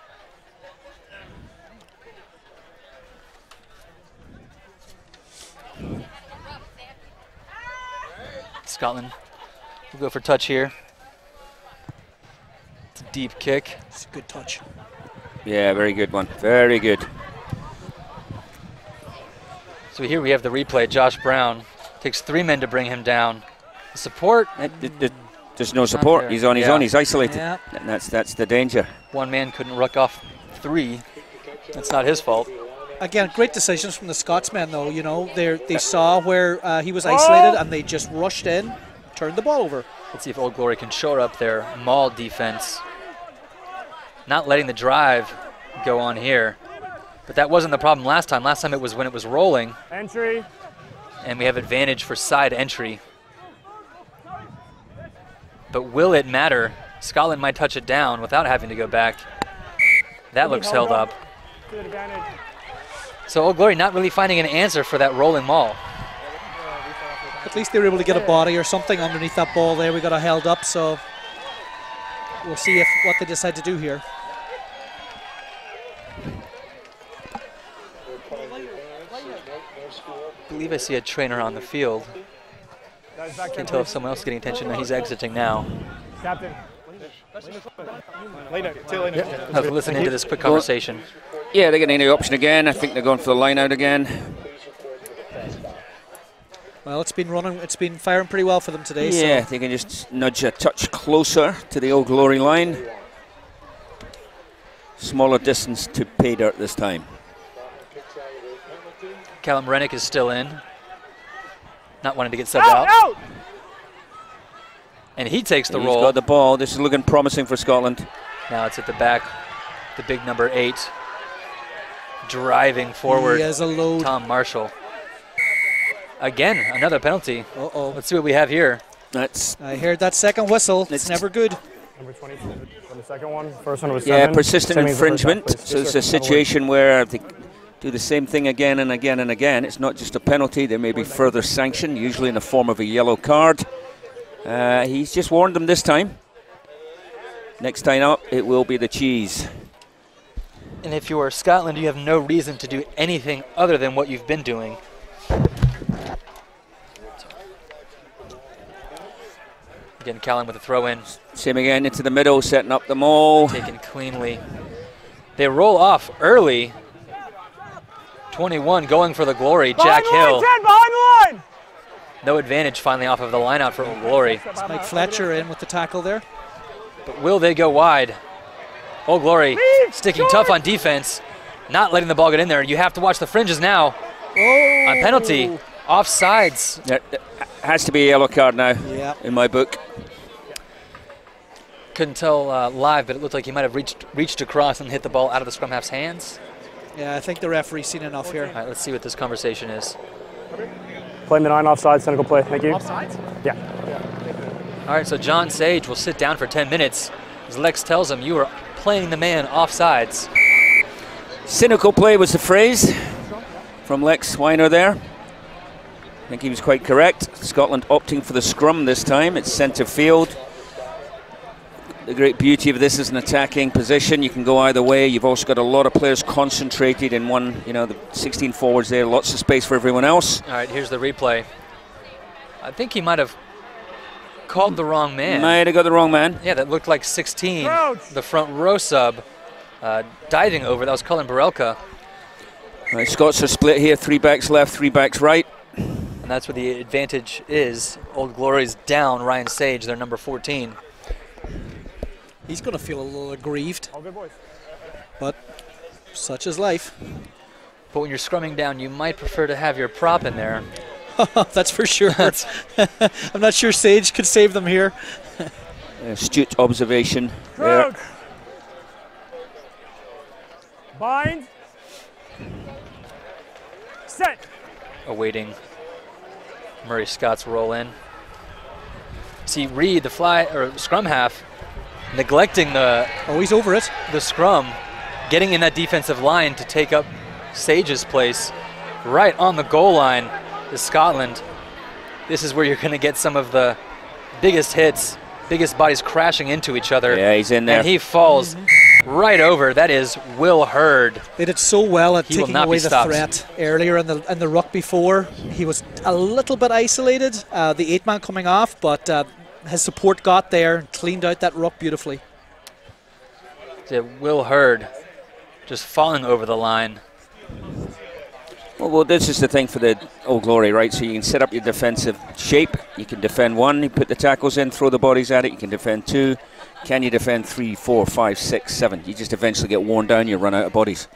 Scotland will go for touch here. It's a deep kick. It's a good touch. Yeah, very good one. Very good. So here we have the replay. Josh Brown takes 3 men to bring him down. The support. There's no support. He's on his own. He's isolated. Yeah. And that's the danger. One man couldn't ruck off 3. That's not his fault. Again, great decisions from the Scotsmen, though. You know, they saw where he was isolated, and they just rushed in, turned the ball over. Let's see if Old Glory can shore up their maul defense. Not letting the drive go on here. But that wasn't the problem last time. Last time it was when it was rolling. Entry. And we have advantage for side entry. But will it matter? Scotland might touch it down without having to go back. That looks held up. Good advantage. So Old Glory not really finding an answer for that rolling maul. At least they were able to get a body or something underneath that ball there. We got it held up, so we'll see what they decide to do here. I believe I see a trainer on the field. Can't tell if someone else is getting attention. No, he's exiting now. Captain. I was listening to this quick conversation. Yeah, they're getting the option again. I think they're going for the line out again. Well, it's been firing pretty well for them today. Yeah, so. they can just nudge a touch closer to the Old Glory line. Smaller distance to pay dirt this time. Callum Rennick is still in. Not wanting to get subbed out. And he takes the He's roll. got the ball. This is looking promising for Scotland. Now it's at the back. The big number 8 driving forward. He has a load. Tom Marshall. Again, another penalty. Uh-oh. Let's see what we have here. I heard that second whistle. It's never good. Number 20 for the second one. First one was Yeah, 7. persistent Same as the first half, infringement. please. So Yes, it's sir. a situation where they do the same thing again and again and again. It's not just a penalty. There may be further sanction, usually in the form of a yellow card. He's just warned them this time. Next time up, it will be the cheese. And if you are Scotland, you have no reason to do anything other than what you've been doing. Again, Callan with a throw in. Same again, into the middle, setting up the maul. Taken cleanly. They roll off early. 21 going for the Glory. Jack Hill. 10, behind the line! No advantage finally off of the line out for Old Glory. It's Mike Fletcher in with the tackle there. But will they go wide? Old Glory sticking tough on defense, not letting the ball get in there. You have to watch the fringes now. On penalty, offsides. There has to be a yellow card now in my book. Couldn't tell live, but it looked like he might have reached across and hit the ball out of the scrum half's hands. Yeah, I think the referee's seen enough here. All right, let's see what this conversation is. Playing the 9 offside, cynical play. Thank you. Offsides? Yeah. All right, so John Sage will sit down for 10 minutes. As Lex tells him, you are playing the man offsides. Cynical play was the phrase from Lex Weiner there. I think he was quite correct. Scotland opting for the scrum this time. It's centre field. The great beauty of this is an attacking position. You can go either way. You've also got a lot of players concentrated in one, you know, the 16 forwards there, lots of space for everyone else. All right, here's the replay. I think he might have called the wrong man. Might have got the wrong man. Yeah, that looked like 16, the front row sub, diving over. That was Colin Barelka. Right, Scots are split here, 3 backs left, 3 backs right. And that's where the advantage is. Old Glory's down Ryan Sage, their number 14. He's going to feel a little aggrieved. All good boys. But such is life. But when you're scrumming down, you might prefer to have your prop in there. That's for sure. I'm not sure Sage could save them here. Astute observation there. Bind. Set. Awaiting Murray Scott's roll in. See Reed, the scrum half, neglecting the he's over it. The scrum, getting in that defensive line to take up Sage's place. Right on the goal line is Scotland. This is where you're going to get some of the biggest hits, biggest bodies crashing into each other. Yeah, he's in there. And he falls right over. That is Will Hurd. They did so well at He will taking not away be the stopped. threat earlier in the ruck before. He was a little bit isolated, the 8-man coming off, but his support got there and cleaned out that ruck beautifully. Will Hurd just falling over the line. Well, this is the thing for the Old Glory, right? So you can set up your defensive shape. You can defend 1, you put the tackles in, throw the bodies at it. You can defend 2. Can you defend 3, 4, 5, 6, 7? You just eventually get worn down, you run out of bodies.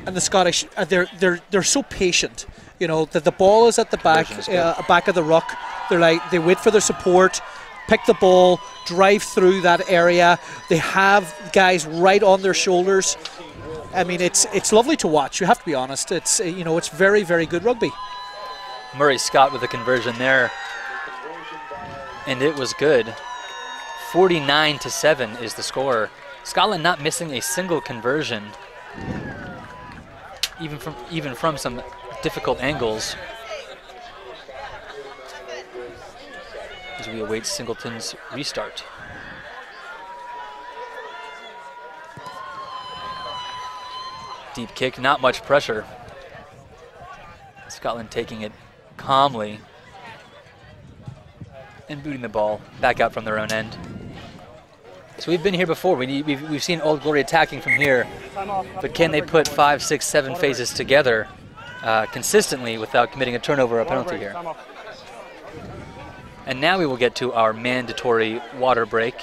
And the Scottish, they're so patient. You know, that the ball is at the back of the ruck. They wait for their support, pick the ball, drive through that area. They have guys right on their shoulders. I mean, it's lovely to watch. You have to be honest. It's it's very, very good rugby. Murray Scott with a conversion there, and it was good. 49-7 is the score. Scotland not missing a single conversion, even from some difficult angles. As we await Singleton's restart. Deep kick, not much pressure. Scotland taking it calmly and booting the ball back out from their own end. So we've been here before. We've seen Old Glory attacking from here, but can they put 5, 6, 7 phases together consistently without committing a turnover or a penalty here? And now we will get to our mandatory water break.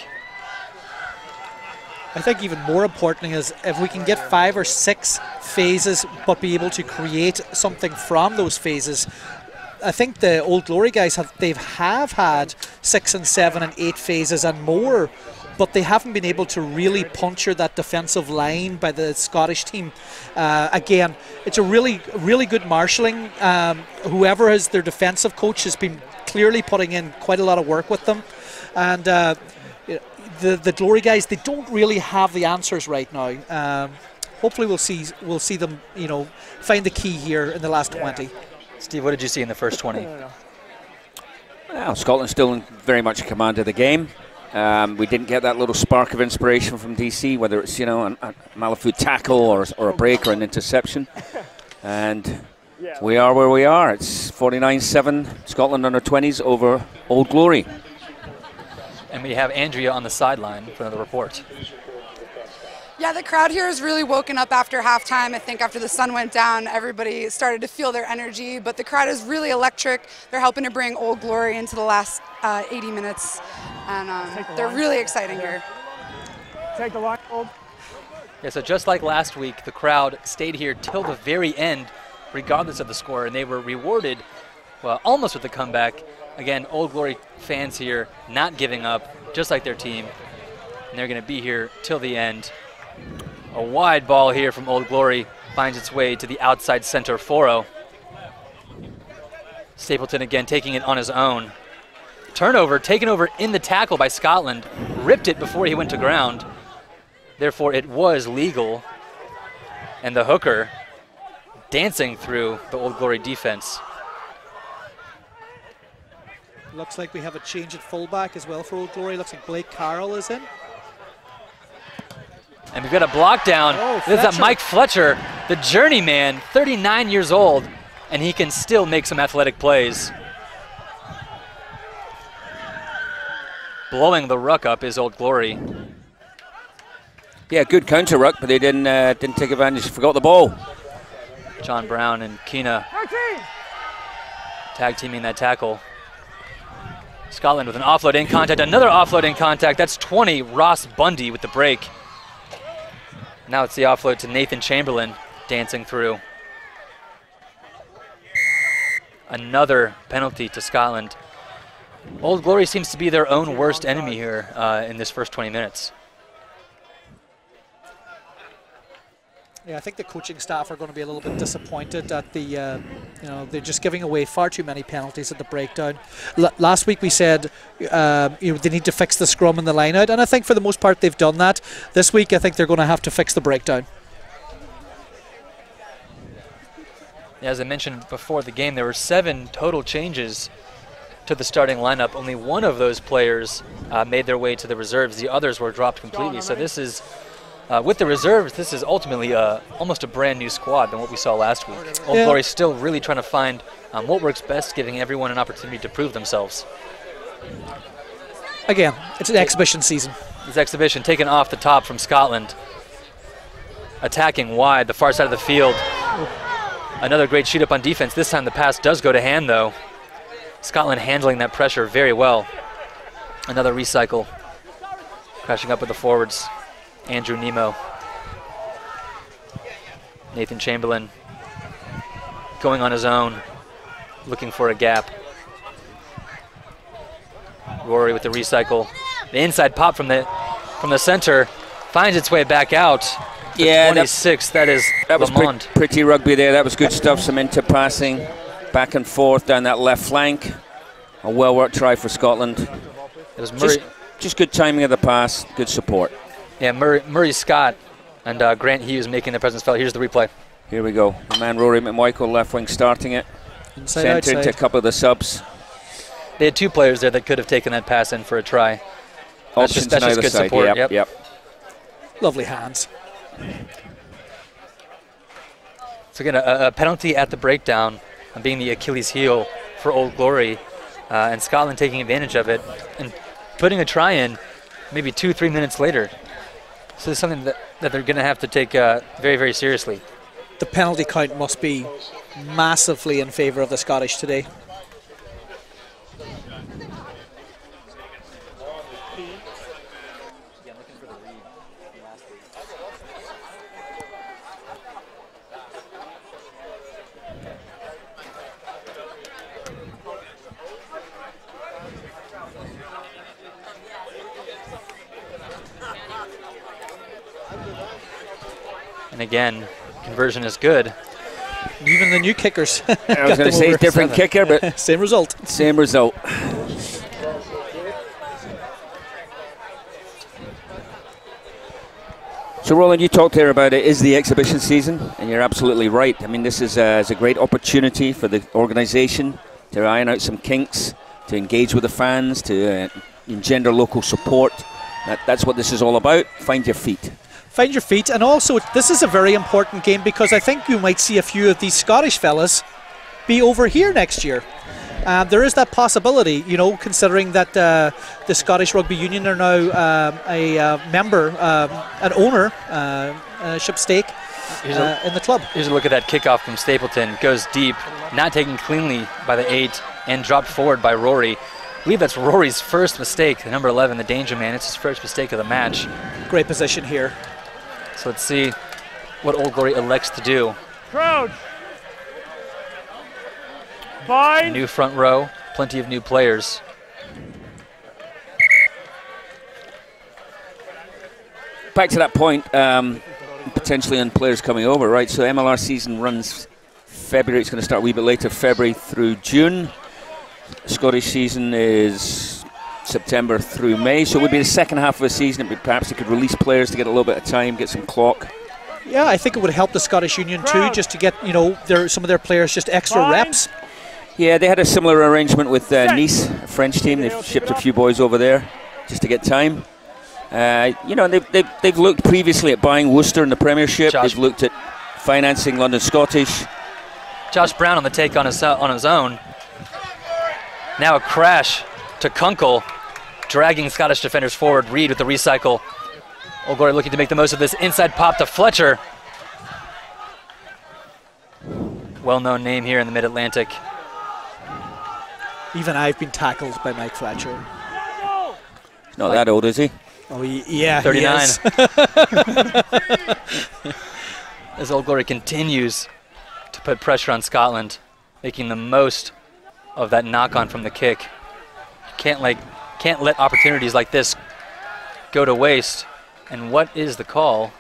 I think even more importantly is if we can get 5 or 6 phases but be able to create something from those phases, I think the Old Glory guys have had 6 and 7 and 8 phases and more, but they haven't been able to really puncture that defensive line by the Scottish team. Again, it's a really good marshalling. Whoever is their defensive coach has been clearly putting in quite a lot of work with them, and the Glory guys, they don't really have the answers right now. Hopefully we'll see them, find the key here in the last 20. Steve, what did you see in the first 20? Well, Scotland still very much in command of the game. We didn't get that little spark of inspiration from DC, whether it's a Malafu tackle or a break or an interception. And we are where we are. It's 49-7, Scotland under 20s over Old Glory. And we have Andrea on the sideline for another report. Yeah, the crowd here has really woken up after halftime. I think after the sun went down, everybody started to feel their energy, but the crowd is really electric. They're helping to bring Old Glory into the last 80 minutes, and they're really exciting here. Take the line, Old. Yeah, so just like last week, the crowd stayed here till the very end, regardless of the score, and they were rewarded, well, almost with the comeback. Again, Old Glory fans here not giving up, just like their team, and they're going to be here till the end. A wide ball here from Old Glory finds its way to the outside center 4-0. Stapleton again taking it on his own. Turnover taken over in the tackle by Scotland. Ripped it before he went to ground. Therefore it was legal. And the hooker dancing through the Old Glory defense. Looks like we have a change at fullback as well for Old Glory. Looks like Blake Carroll is in. And we've got a block down. This is that Mike Fletcher, the journeyman, 39 years old, and he can still make some athletic plays. Blowing the ruck up is Old Glory. Yeah, good counter ruck, but they didn't take advantage. Forgot the ball. John Brown and Keena tag teaming that tackle. Scotland with an offload in contact, another offload in contact. That's 20, Ross Bundy with the break. Now it's the offload to Nathan Chamberlain dancing through. Another penalty to Scotland. Old Glory seems to be their own worst enemy here in this first 20 minutes. Yeah, I think the coaching staff are going to be a little bit disappointed at the, they're just giving away far too many penalties at the breakdown. Last week we said, they need to fix the scrum and the line out, and I think for the most part they've done that. This week I think they're going to have to fix the breakdown. As I mentioned before the game, there were 7 total changes to the starting lineup. Only one of those players made their way to the reserves. The others were dropped completely. So this is, with the reserves, this is ultimately almost a brand new squad than what we saw last week. Old Glory still really trying to find what works best, giving everyone an opportunity to prove themselves. Again, it's an exhibition season. This exhibition taken off the top from Scotland. Attacking wide, the far side of the field. Another great shoot up on defense. This time the pass does go to hand though. Scotland handling that pressure very well. Another recycle. Crashing up with the forwards. Andrew Nemo. Nathan Chamberlain going on his own, looking for a gap. Rory with the recycle. The inside pop from the center finds its way back out. Yeah, 26. That was pretty rugby there. That was good stuff. Some inter-passing, back and forth down that left flank. A well-worked try for Scotland. It was Murray. Just good timing of the pass, good support. Yeah, Murray Scott and Grant Hughes making their presence felt. Here's the replay. Here we go. The man Rory McMichael, left wing, starting it. Inside, Centre outside. into a couple of the subs. They had 2 players there that could have taken that pass in for a try. That's just good side. support. Yep. Lovely hands. So again, a penalty at the breakdown, being the Achilles heel for Old Glory, and Scotland taking advantage of it and putting a try in maybe 2-3 minutes later. So it's something that they're going to have to take very, very seriously. The penalty count must be massively in favour of the Scottish today. And again, conversion is good. Even the new kickers. I was going to say different kicker, but same result. Same result. So, Roland, you talked there about it is the exhibition season, and you're absolutely right. I mean, this is a great opportunity for the organisation to iron out some kinks, to engage with the fans, to engender local support. That's what this is all about. Find your feet. Find your feet, and also this is a very important game because I think you might see a few of these Scottish fellas be over here next year. There is that possibility, you know, considering that the Scottish Rugby Union are now a member, an ownership stake in the club. Here's a look at that kickoff from Stapleton. Goes deep, not taken cleanly by the 8, and dropped forward by Rory. I believe that's Rory's first mistake, the number 11, the danger man. It's his first mistake of the match. Great position here. So let's see what Old Glory elects to do. Crouch. Bind. New front row, plenty of new players. Back to that point, potentially on players coming over, right? So MLR season runs February. It's going to start a wee bit later, February through June. Scottish season is September through May, so it would be the second half of the season. Perhaps they could release players to get a little bit of time, get some clock. Yeah, I think it would help the Scottish Union too, just to get, you know, some of their players just extra reps. Yeah, they had a similar arrangement with Nice, a French team. They've shipped a few boys over there just to get time. You know, they've looked previously at buying Worcester in the Premiership. They've looked at financing London Scottish. Josh Brown on the take on his own. Now a crash to Kunkel, dragging Scottish defenders forward. Reed with the recycle. Old Glory looking to make the most of this inside pop to Fletcher. Well-known name here in the Mid-Atlantic. Even I've been tackled by Mike Fletcher. Not that old, is he? Oh, yeah, 39. He is. As Old Glory continues to put pressure on Scotland, making the most of that knock-on from the kick. Can't let opportunities like this go to waste. And what is the call?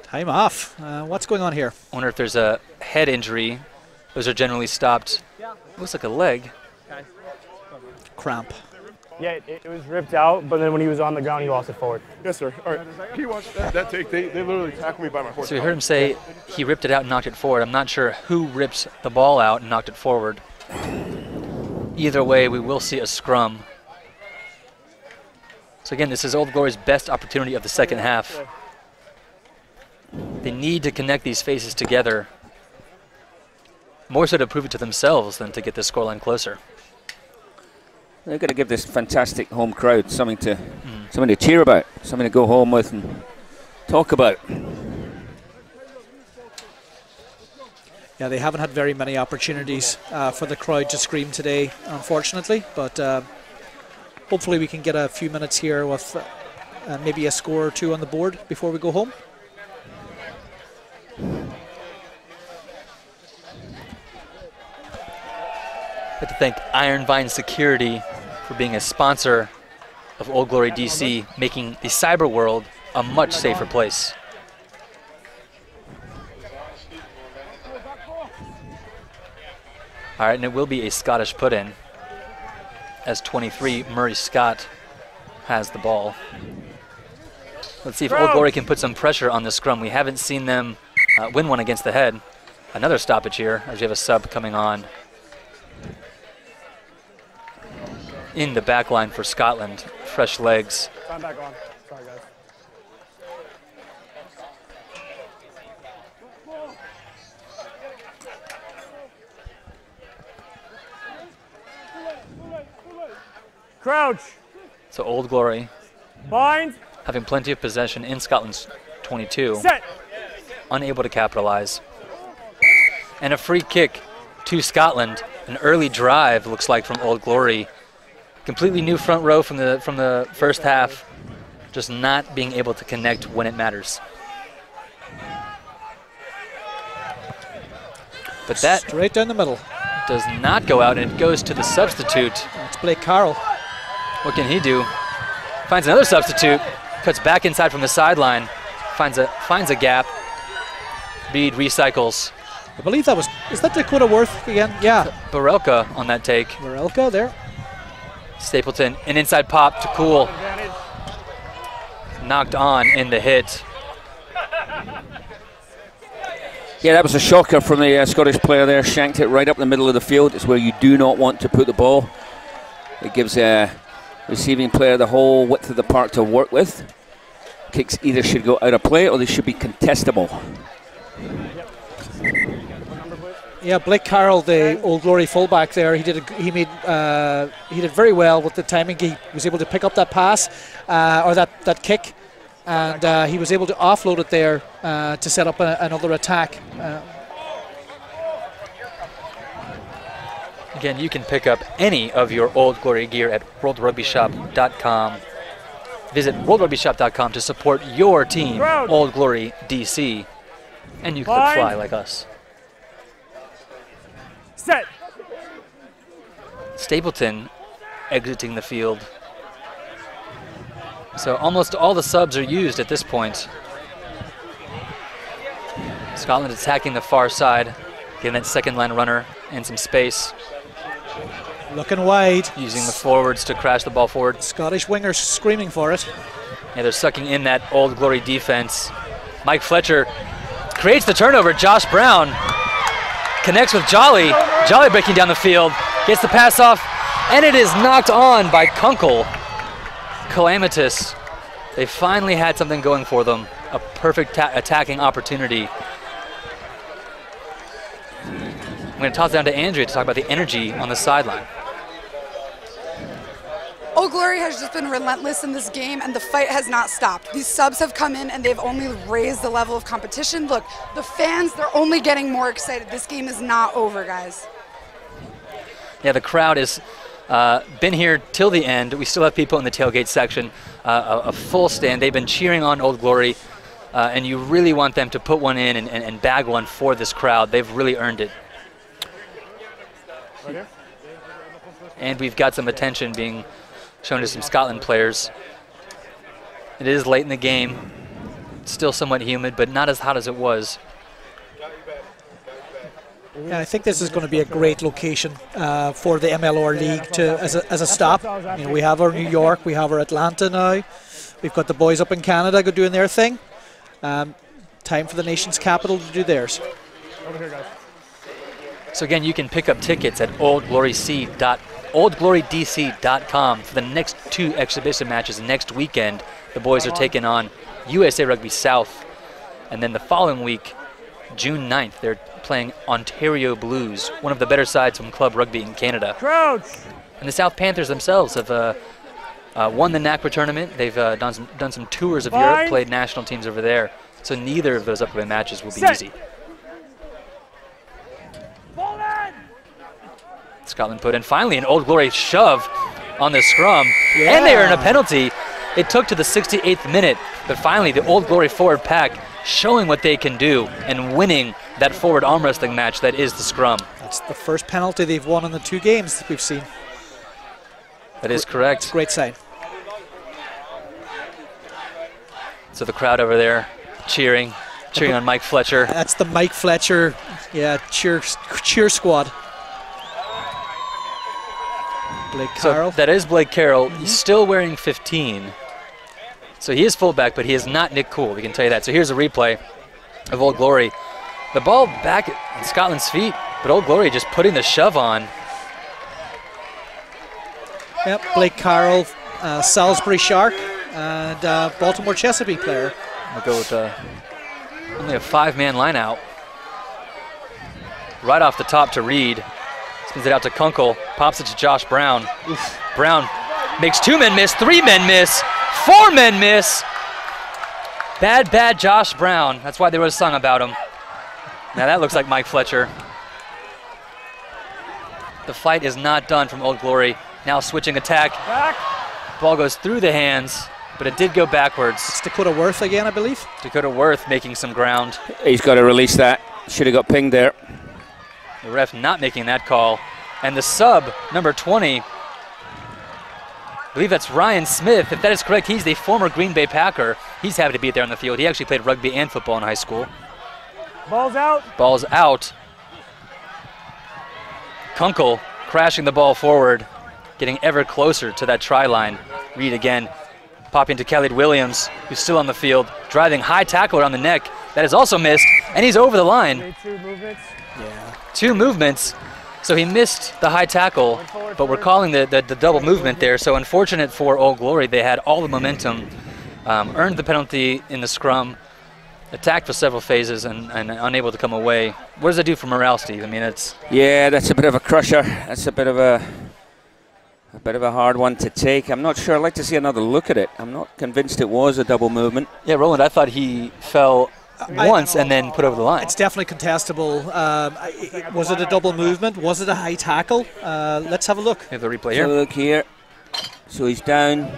Time off. What's going on here? I wonder if there's a head injury. Those are generally stopped. Looks like a leg. Cramp. Yeah, it was ripped out, but then when he was on the ground, he lost it forward. Yes, sir. All right. Can you watch that take? They literally tackled me by my horse. So we heard him say he ripped it out and knocked it forward. I'm not sure who ripped the ball out and knocked it forward. Either way, we will see a scrum. So again, this is Old Glory's best opportunity of the second half. They need to connect these faces together, more so to prove it to themselves than to get this scoreline closer. They've got to give this fantastic home crowd something to cheer about, something to go home with and talk about. Yeah, they haven't had very many opportunities for the crowd to scream today, unfortunately, but hopefully we can get a few minutes here with maybe a score or two on the board before we go home. I'd like to thank Iron Vine Security for being a sponsor of Old Glory DC, making the cyber world a much safer place. All right, and it will be a Scottish put-in as 23, Murray Scott, has the ball. Let's see if Old Glory can put some pressure on the scrum. We haven't seen them win one against the head. Another stoppage here as we have a sub coming on. In the back line for Scotland, fresh legs. I'm back on. Sorry, guys. Crouch. So Old Glory Bind. having plenty of possession in Scotland's 22. Set. Unable to capitalize. And a free kick to Scotland. An early drive, looks like, from Old Glory. Completely new front row from the first half, just not being able to connect when it matters. But that straight down the middle does not go out, and it goes to the substitute. It's Blake Carroll. What can he do? Finds another substitute, cuts back inside from the sideline, finds a gap. Reed recycles. I believe that was, is that Dakota Worth again? Yeah. Barelka on that take. Barelka there. Stapleton, an inside pop to Cool. Knocked on in the hit. Yeah, that was a shocker from the Scottish player there. Shanked it right up the middle of the field. It's where you do not want to put the ball. It gives a receiving player the whole width of the park to work with. Kicks either should go out of play or they should be contestable. Yeah, Blake Carroll, the Old Glory fullback there, he did very well with the timing. He was able to pick up that pass or that kick, and he was able to offload it there to set up another attack. Again, you can pick up any of your Old Glory gear at worldrugbyshop.com. Visit worldrugbyshop.com to support your team, Old Glory DC, and you could fly like us. Set. Stapleton exiting the field. So almost all the subs are used at this point. Scotland attacking the far side, getting that second line runner in some space. Looking wide. Using the forwards to crash the ball forward. Scottish wingers screaming for it. Yeah, they're sucking in that Old Glory defense. Mike Fletcher creates the turnover. Josh Brown connects with Jolly. Jolly breaking down the field, gets the pass off, and it is knocked on by Kunkel. Calamitous. They finally had something going for them. A perfect attacking opportunity. I'm going to toss it down to Andrea to talk about the energy on the sideline. Old Glory has just been relentless in this game, and the fight has not stopped. These subs have come in, and they've only raised the level of competition. Look, the fans, they're only getting more excited. This game is not over, guys. Yeah, the crowd has been here till the end. We still have people in the tailgate section, a full stand. They've been cheering on Old Glory, and you really want them to put one in and bag one for this crowd. They've really earned it. And we've got some attention being shown to some Scotland players. It is late in the game. It's still somewhat humid, but not as hot as it was. Yeah, I think this is going to be a great location for the MLR League as a stop. You know, we have our New York, we have our Atlanta now. We've got the boys up in Canada doing their thing. Time for the nation's capital to do theirs. Over here, guys. So again, you can pick up tickets at oldglorydc.com for the next 2 exhibition matches next weekend. The boys are taking on USA Rugby South, and then the following week, June 9th, they're playing Ontario Blues, one of the better sides from club rugby in Canada. Crouch. And the South Panthers themselves have won the NACPA tournament. They've done some tours of Europe, played national teams over there. So neither of those upcoming matches will be easy. Scotland put in finally an Old Glory shove on the scrum, and they earn a penalty. It took to the 68th minute, but finally the Old Glory forward pack showing what they can do and winning that forward arm wrestling match that is the scrum. That's the first penalty they've won in the 2 games that we've seen. That is correct. Great sign. So the crowd over there cheering on Mike Fletcher. That's the Mike Fletcher, cheer squad. Blake Carroll. So that is Blake Carroll. He's still wearing 15. So he is fullback, but he is not Nick Cool, we can tell you that. So here's a replay of Old Glory. The ball back at Scotland's feet, but Old Glory just putting the shove on. Yep, Blake Carroll, Salisbury Shark, and Baltimore Chesapeake player. We'll go with only a 5-man line out. Right off the top to Reed. Spins it out to Kunkel, pops it to Josh Brown. Oof. Brown makes 2 men miss, 3 men miss, 4 men miss. Bad Josh Brown. That's why there was a song about him. Now that looks like Mike Fletcher. The fight is not done from Old Glory. Now switching attack. Back. Ball goes through the hands, but it did go backwards. It's Dakota Worth again, I believe. Dakota Worth making some ground. He's got to release that. Should have got pinged there. The ref not making that call. And the sub, number 20, believe that's Ryan Smith. If that is correct, he's the former Green Bay Packer. He's happy to be there on the field. He actually played rugby and football in high school. Ball's out. Ball's out. Kunkel crashing the ball forward, getting ever closer to that try line. Reed again, popping to Khalid Williams, who's still on the field, driving high tackle around the neck. That is also missed, and he's over the line. 2 movements. Yeah. 2 movements. So he missed the high tackle, but we're calling the double movement there. So unfortunate for Old Glory. They had all the momentum, earned the penalty in the scrum, attacked for several phases, and unable to come away. What does that do for morale, Steve? I mean, it's... Yeah, that's a bit of a crusher. That's a bit of a hard one to take. I'm not sure. I'd like to see another look at it. I'm not convinced it was a double movement. Yeah, Roland, I thought he fell once and then put over the line. It's definitely contestable. Was it a double movement? Was it a high tackle? Let's have a look. Have the replay here. Look here. So he's down.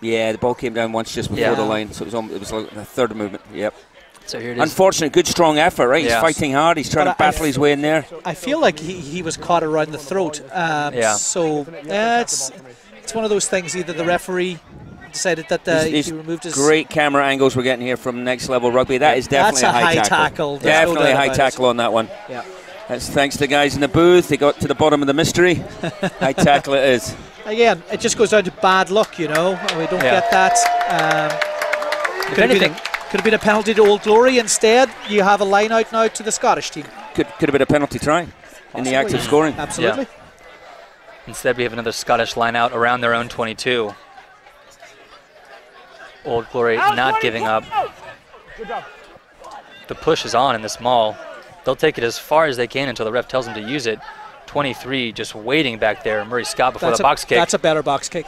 Yeah, the ball came down once just before the line, so it was like the third movement. Yep. So here it is. Unfortunate, good strong effort, right? Yeah. He's fighting hard. He's trying to battle his way in there. I feel like he was caught around the throat. So it's one of those things. Either the referee decided that he removed his... Great camera angles we're getting here from Next Level Rugby. That is definitely That's a high tackle. Definitely a high tackle on that one. Yeah. That's thanks to the guys in the booth. They got to the bottom of the mystery. High tackle it is. Again, it just goes down to bad luck, you know. We don't get that. Could have been a penalty to Old Glory. Instead, you have a line out now to the Scottish team. Could have been a penalty try in the act of scoring. Absolutely. Yeah. Instead, we have another Scottish line out around their own 22. Old Glory not giving up. Good job. The push is on in this maul. They'll take it as far as they can until the ref tells them to use it. 23 just waiting back there. Murray Scott before the box kick. That's a better box kick.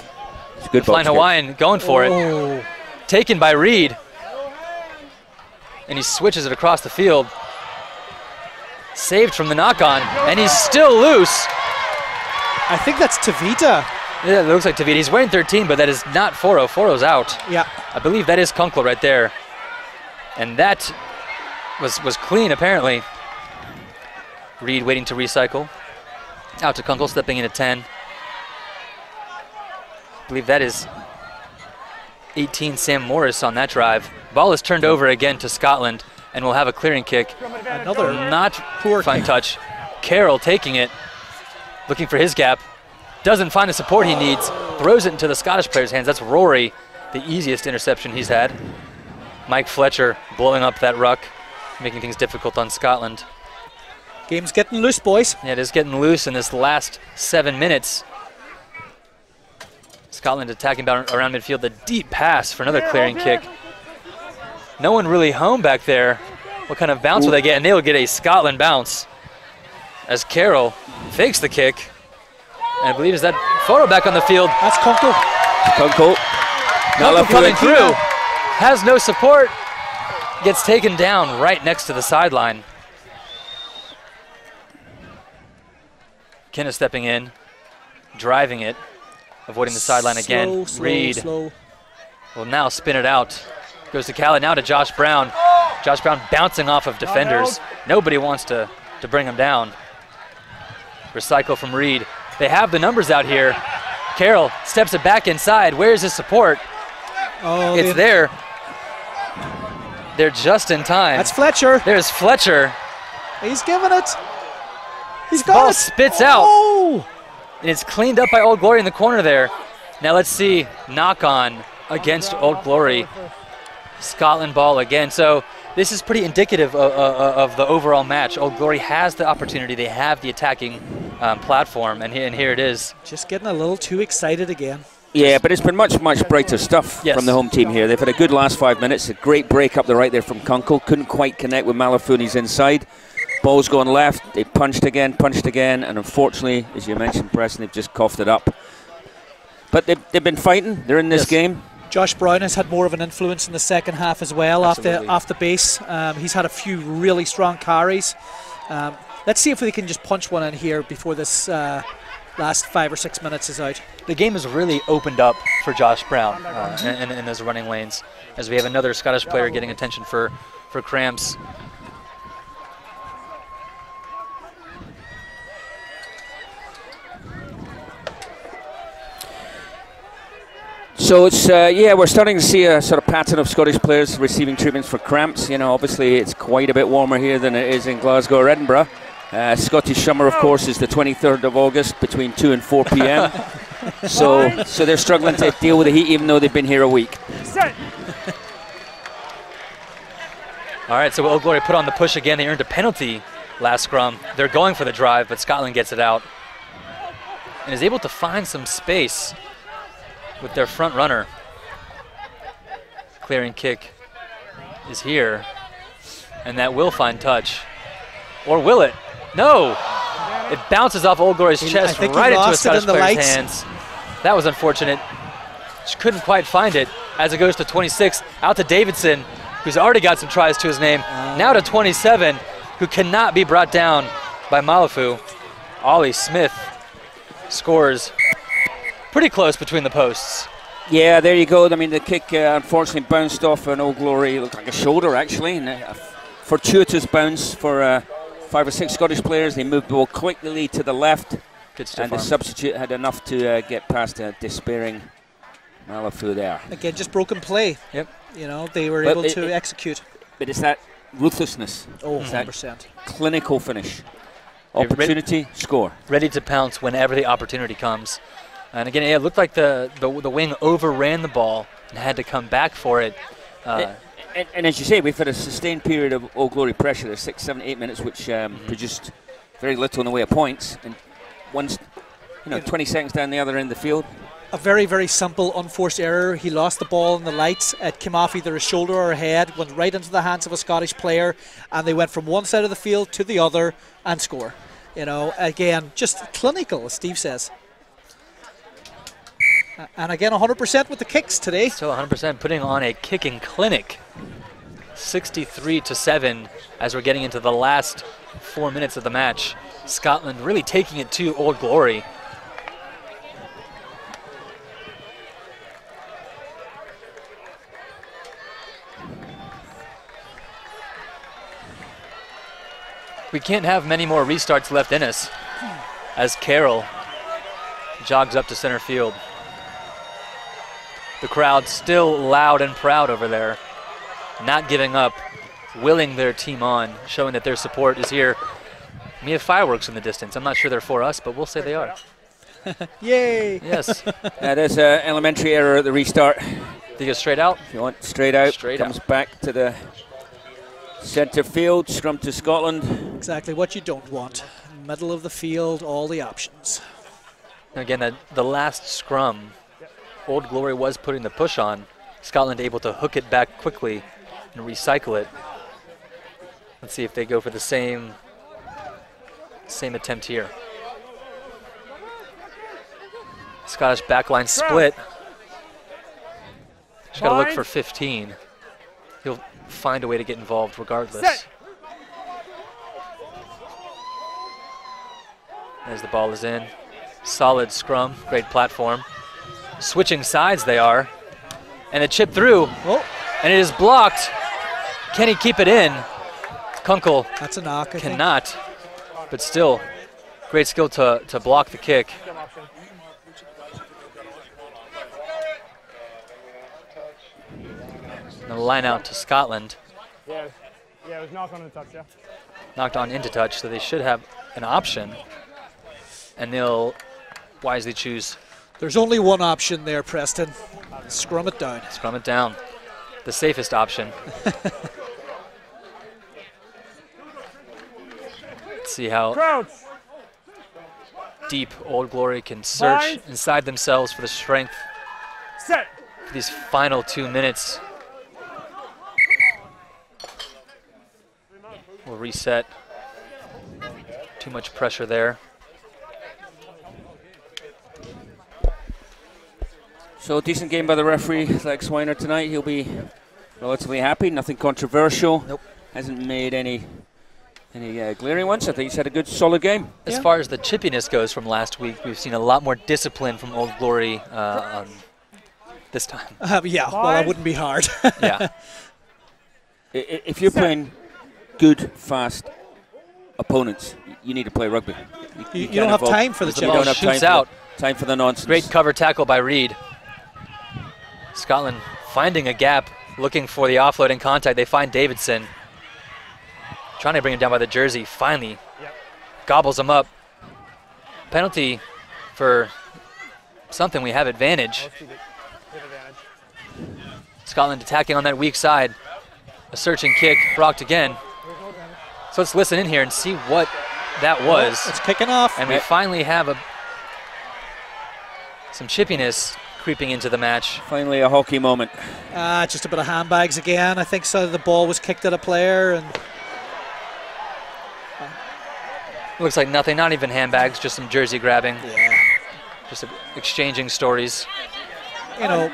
It's a good Flying Hawaiian going for it. Taken by Reed. And he switches it across the field. Saved from the knock-on. And he's still loose. I think that's Tavita. Yeah, it looks like Tavita. He's wearing 13, but that is not Foro. Foro's out. Yeah. I believe that is Kunkel right there. And that was clean, apparently. Reed waiting to recycle. Out to Kunkel, stepping in at 10. I believe that is 18 Sam Morris on that drive. Ball is turned over again to Scotland, and we'll have a clearing kick. Another not poor fine touch. Carroll taking it, looking for his gap. Doesn't find the support he needs. Throws it into the Scottish player's hands. That's Rory, the easiest interception he's had. Mike Fletcher blowing up that ruck, making things difficult on Scotland. Game's getting loose, boys. Yeah, it is getting loose in this last 7 minutes. Scotland attacking around midfield. The deep pass for another clearing kick. No one really home back there. What kind of bounce will they get? And they will get a Scotland bounce as Carroll fakes the kick. And I believe is that Photo back on the field. That's Kunkel. Kunkel. Kunkel coming through. Has no support. Gets taken down right next to the sideline. Kenna stepping in, driving it, avoiding the sideline again. Reed will now spin it out. Goes to Khaled, now to Josh Brown. Josh Brown bouncing off of defenders. Nobody wants to bring him down. Recycle from Reed. They have the numbers out here. Carroll steps it back inside. Where's his support? Oh, it's there. They're just in time. That's Fletcher. There's Fletcher. He's giving it. He's got Ball it. Spits out. And it's cleaned up by Old Glory in the corner there. Now let's see knock on against Old Glory. Scotland ball again. So this is pretty indicative of the overall match. Old Glory has the opportunity. They have the attacking platform, and here it is. Just getting a little too excited again. Yeah, but it's been much brighter stuff from the home team here. They've had a good last 5 minutes. A great break up the right there from Kunkel. Couldn't quite connect with Malafuni's inside. Ball's going left. They punched again, and unfortunately, as you mentioned, Preston, they've just coughed it up. But they've been fighting. They're in this game. Josh Brown has had more of an influence in the second half as well off the base. He's had a few really strong carries. Let's see if we can just punch one in here before this last 5 or 6 minutes is out. The game has really opened up for Josh Brown in those running lanes, as we have another Scottish player getting attention for cramps. So it's we're starting to see a sort of pattern of Scottish players receiving treatments for cramps. You know, obviously it's quite a bit warmer here than it is in Glasgow or Edinburgh. Scottish summer, of course, is the 23rd of August between 2 and 4 p.m. so they're struggling to deal with the heat, even though they've been here a week. All right, so Old Glory put on the push again. They earned a penalty last scrum. They're going for the drive, but Scotland gets it out and is able to find some space with their front runner. Clearing kick is here, and that will find touch. Or will it? No! It bounces off Old Glory's chest right into a Scottish player's hands. That was unfortunate. She couldn't quite find it as it goes to 26, out to Davidson, who's already got some tries to his name. Now to 27, who cannot be brought down by Malafu. Ollie Smith scores pretty close between the posts. Yeah, there you go. I mean, the kick unfortunately bounced off an Old Glory, looked like a shoulder actually, and a fortuitous bounce for 5 or 6 Scottish players. They moved the ball quickly to the left, and the substitute had enough to get past a despairing Malafu there. Again, just broken play. Yep. You know, they were able to execute. But it's that ruthlessness. Oh, it's 100%. That clinical finish. Opportunity, score. Ready to pounce whenever the opportunity comes. And again, it looked like the wing overran the ball and had to come back for it. And as you say, we've had a sustained period of Old Glory pressure. There's 6, 7, 8 minutes, which produced very little in the way of points. And once, 20 seconds down the other end of the field. A very, very simple, unforced error. He lost the ball in the lights. It came off either a shoulder or a head, went right into the hands of a Scottish player, and they went from one side of the field to the other and score. Again, just clinical, as Steve says. And again, 100% with the kicks today. Still 100% putting on a kicking clinic. 63-7 as we're getting into the last 4 minutes of the match. Scotland really taking it to Old Glory. We can't have many more restarts left in us as Carroll jogs up to center field. The crowd still loud and proud over there, not giving up, willing their team on, showing that their support is here. We have fireworks in the distance. I'm not sure they're for us, but we'll say they are. Yay! Yes. There's an elementary error at the restart. Do you go straight out? If you want straight out, straight comes out. Back to the centre field, scrum to Scotland. Exactly what you don't want. Middle of the field, all the options. And again, the last scrum, Old Glory was putting the push on. Scotland able to hook it back quickly and recycle it. Let's see if they go for the same attempt here. Scottish backline split. Just got to look for 15. He'll find a way to get involved regardless. As the ball is in. Solid scrum, great platform. Switching sides they are. And a chip through. Oh. And it is blocked. Can he keep it in? Kunkel That's a knock, I cannot. But still, great skill to block the kick. And the line out to Scotland. Yeah, it was knocked on into touch, yeah. Knocked on into touch, so they should have an option. And they'll wisely choose. There's only one option there, Preston. Scrum it down. Scrum it down. The safest option. Let's see how deep Old Glory can search inside themselves for the strength for these final 2 minutes. We'll reset. Too much pressure there. So decent game by the referee, Lex Weiner tonight. He'll be relatively happy. Nothing controversial. Nope. Hasn't made any glaring ones. I think he's had a good, solid game. As far as the chippiness goes from last week, we've seen a lot more discipline from Old Glory this time. Yeah, well, that wouldn't be hard. Yeah. If you're playing good, fast opponents, you need to play rugby. You don't have time for the ball shoots out. Time for the nonsense. Great cover tackle by Reed. Scotland finding a gap, looking for the offloading contact. They find Davidson. Trying to bring him down by the jersey. Finally gobbles him up. Penalty for something. We have advantage. Scotland attacking on that weak side. A searching kick, blocked again. So let's listen in here and see what that was. It's kicking off. And we finally have some chippiness creeping into the match. Finally a hockey moment. Just a bit of handbags again. I think so. The ball was kicked at a player. And looks like nothing, not even handbags, just some jersey grabbing. Yeah. Just exchanging stories. You know,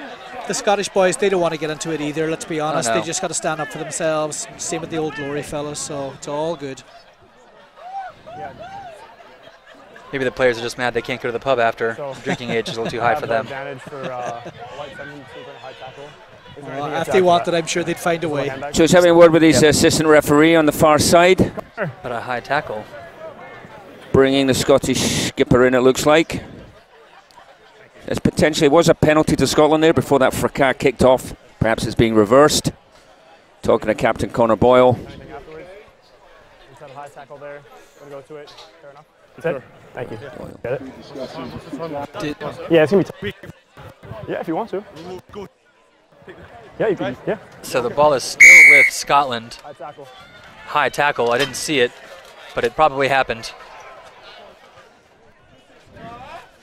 the Scottish boys, they don't want to get into it either, let's be honest. Oh, no. They just got to stand up for themselves. Same with the Old Glory fellas, so it's all good. Maybe the players are just mad they can't go to the pub after. Drinking age is a little too high for them. If they wanted, I'm sure they'd find a way. So he's having a word with his assistant referee on the far side. But a high tackle. Bringing the Scottish skipper in, it looks like. There's potentially was a penalty to Scotland there before that fracas kicked off. Perhaps it's being reversed. Talking to Captain Connor Boyle. Instead of high tackle there, gonna go to it. Fair enough. That's it. Thank you. Get it? Yeah, it's gonna be tough. Yeah, if you want to. Yeah, you can. Yeah. So the ball is still with Scotland. High tackle. High tackle. I didn't see it, but it probably happened.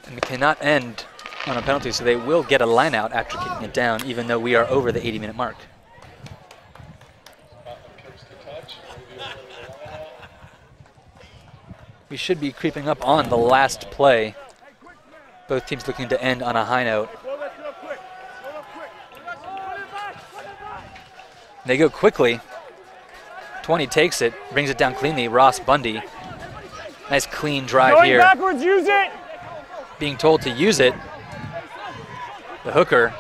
And it cannot end on a penalty, so they will get a line out after kicking it down, even though we are over the 80-minute mark. We should be creeping up on the last play. Both teams looking to end on a high note. They go quickly. 20 takes it, brings it down cleanly. Ross Bundy. Nice clean drive Going here. backwards, use it! Being told to use it. The hooker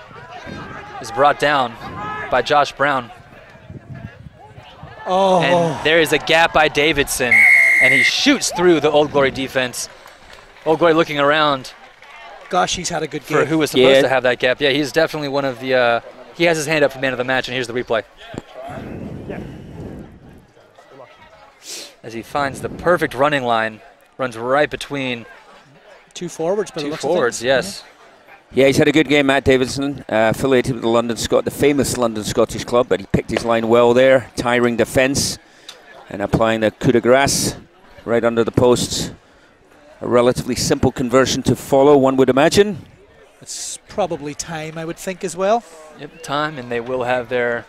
is brought down by Josh Brown. Oh. And there is a gap by Davidson, and he shoots through the Old Glory defense. Old Glory looking around. Gosh, he's had a good game. For who was supposed to have that gap. Yeah, he's definitely one of the, he has his hand up for man of the match, and here's the replay. As he finds the perfect running line, runs right between two forwards, but two forwards, yes. Yeah, he's had a good game, Matt Davidson, affiliated with the famous London Scottish club, but he picked his line well there, tiring defence and applying the coup de grace right under the posts. A relatively simple conversion to follow, one would imagine. It's probably time, I would think, as well. Yep, time, and they will have their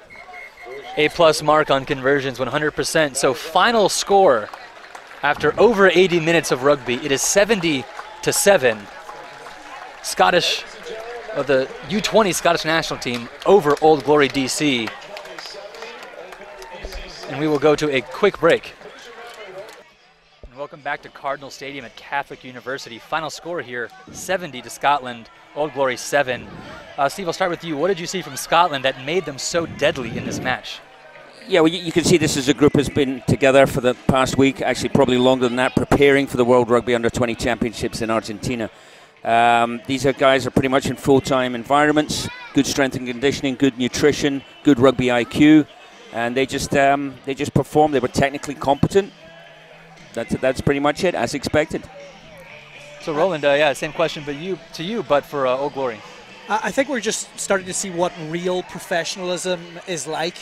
A+ mark on conversions, 100%. So final score after over 80 minutes of rugby, it is 70-7. Scottish, the U20 Scottish national team over Old Glory DC. And we will go to a quick break. And welcome back to Cardinal Stadium at Catholic University. Final score here, 70 to Scotland, Old Glory 7. Steve, I'll start with you. What did you see from Scotland that made them so deadly in this match? Yeah, well, you can see this as a group has been together for the past week, actually probably longer than that, preparing for the World Rugby Under-20 Championships in Argentina. These guys are pretty much in full-time environments, good strength and conditioning, good nutrition, good rugby IQ, and they just performed. They were technically competent. That's pretty much it, as expected. So Roland, yeah, same question, but but for Old Glory. I think we're just starting to see what real professionalism is like.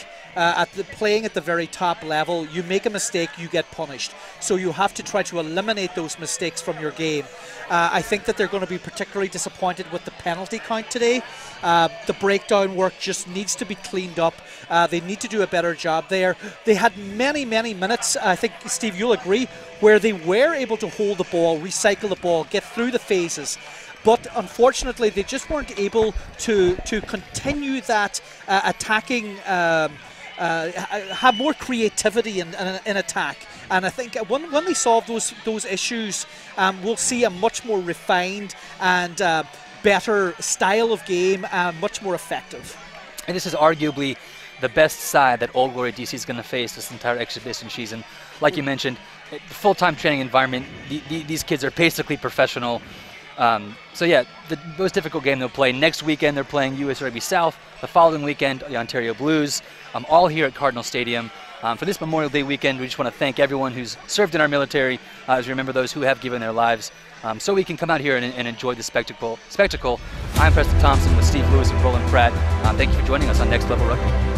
Playing at the very top level, you make a mistake, you get punished. So you have to try to eliminate those mistakes from your game. I think that they're going to be particularly disappointed with the penalty count today. The breakdown work just needs to be cleaned up. They need to do a better job there. They had many minutes, I think, Steve, you'll agree, where they were able to hold the ball, recycle the ball, get through the phases. But unfortunately, they just weren't able to continue that attacking, have more creativity in attack. And I think when they solve those issues, we'll see a much more refined and better style of game, much more effective. And this is arguably the best side that Old Glory DC is going to face this entire exhibition season. Like you mentioned, full-time training environment, these kids are basically professional. So yeah, the most difficult game they'll play. Next weekend they're playing US Rugby South. The following weekend, the Ontario Blues, all here at Cardinal Stadium. For this Memorial Day weekend, we just want to thank everyone who's served in our military, as we remember those who have given their lives, so we can come out here and enjoy the spectacle. I'm Preston Thompson with Steve Lewis and Roland Pratt. Thank you for joining us on Next Level Rugby.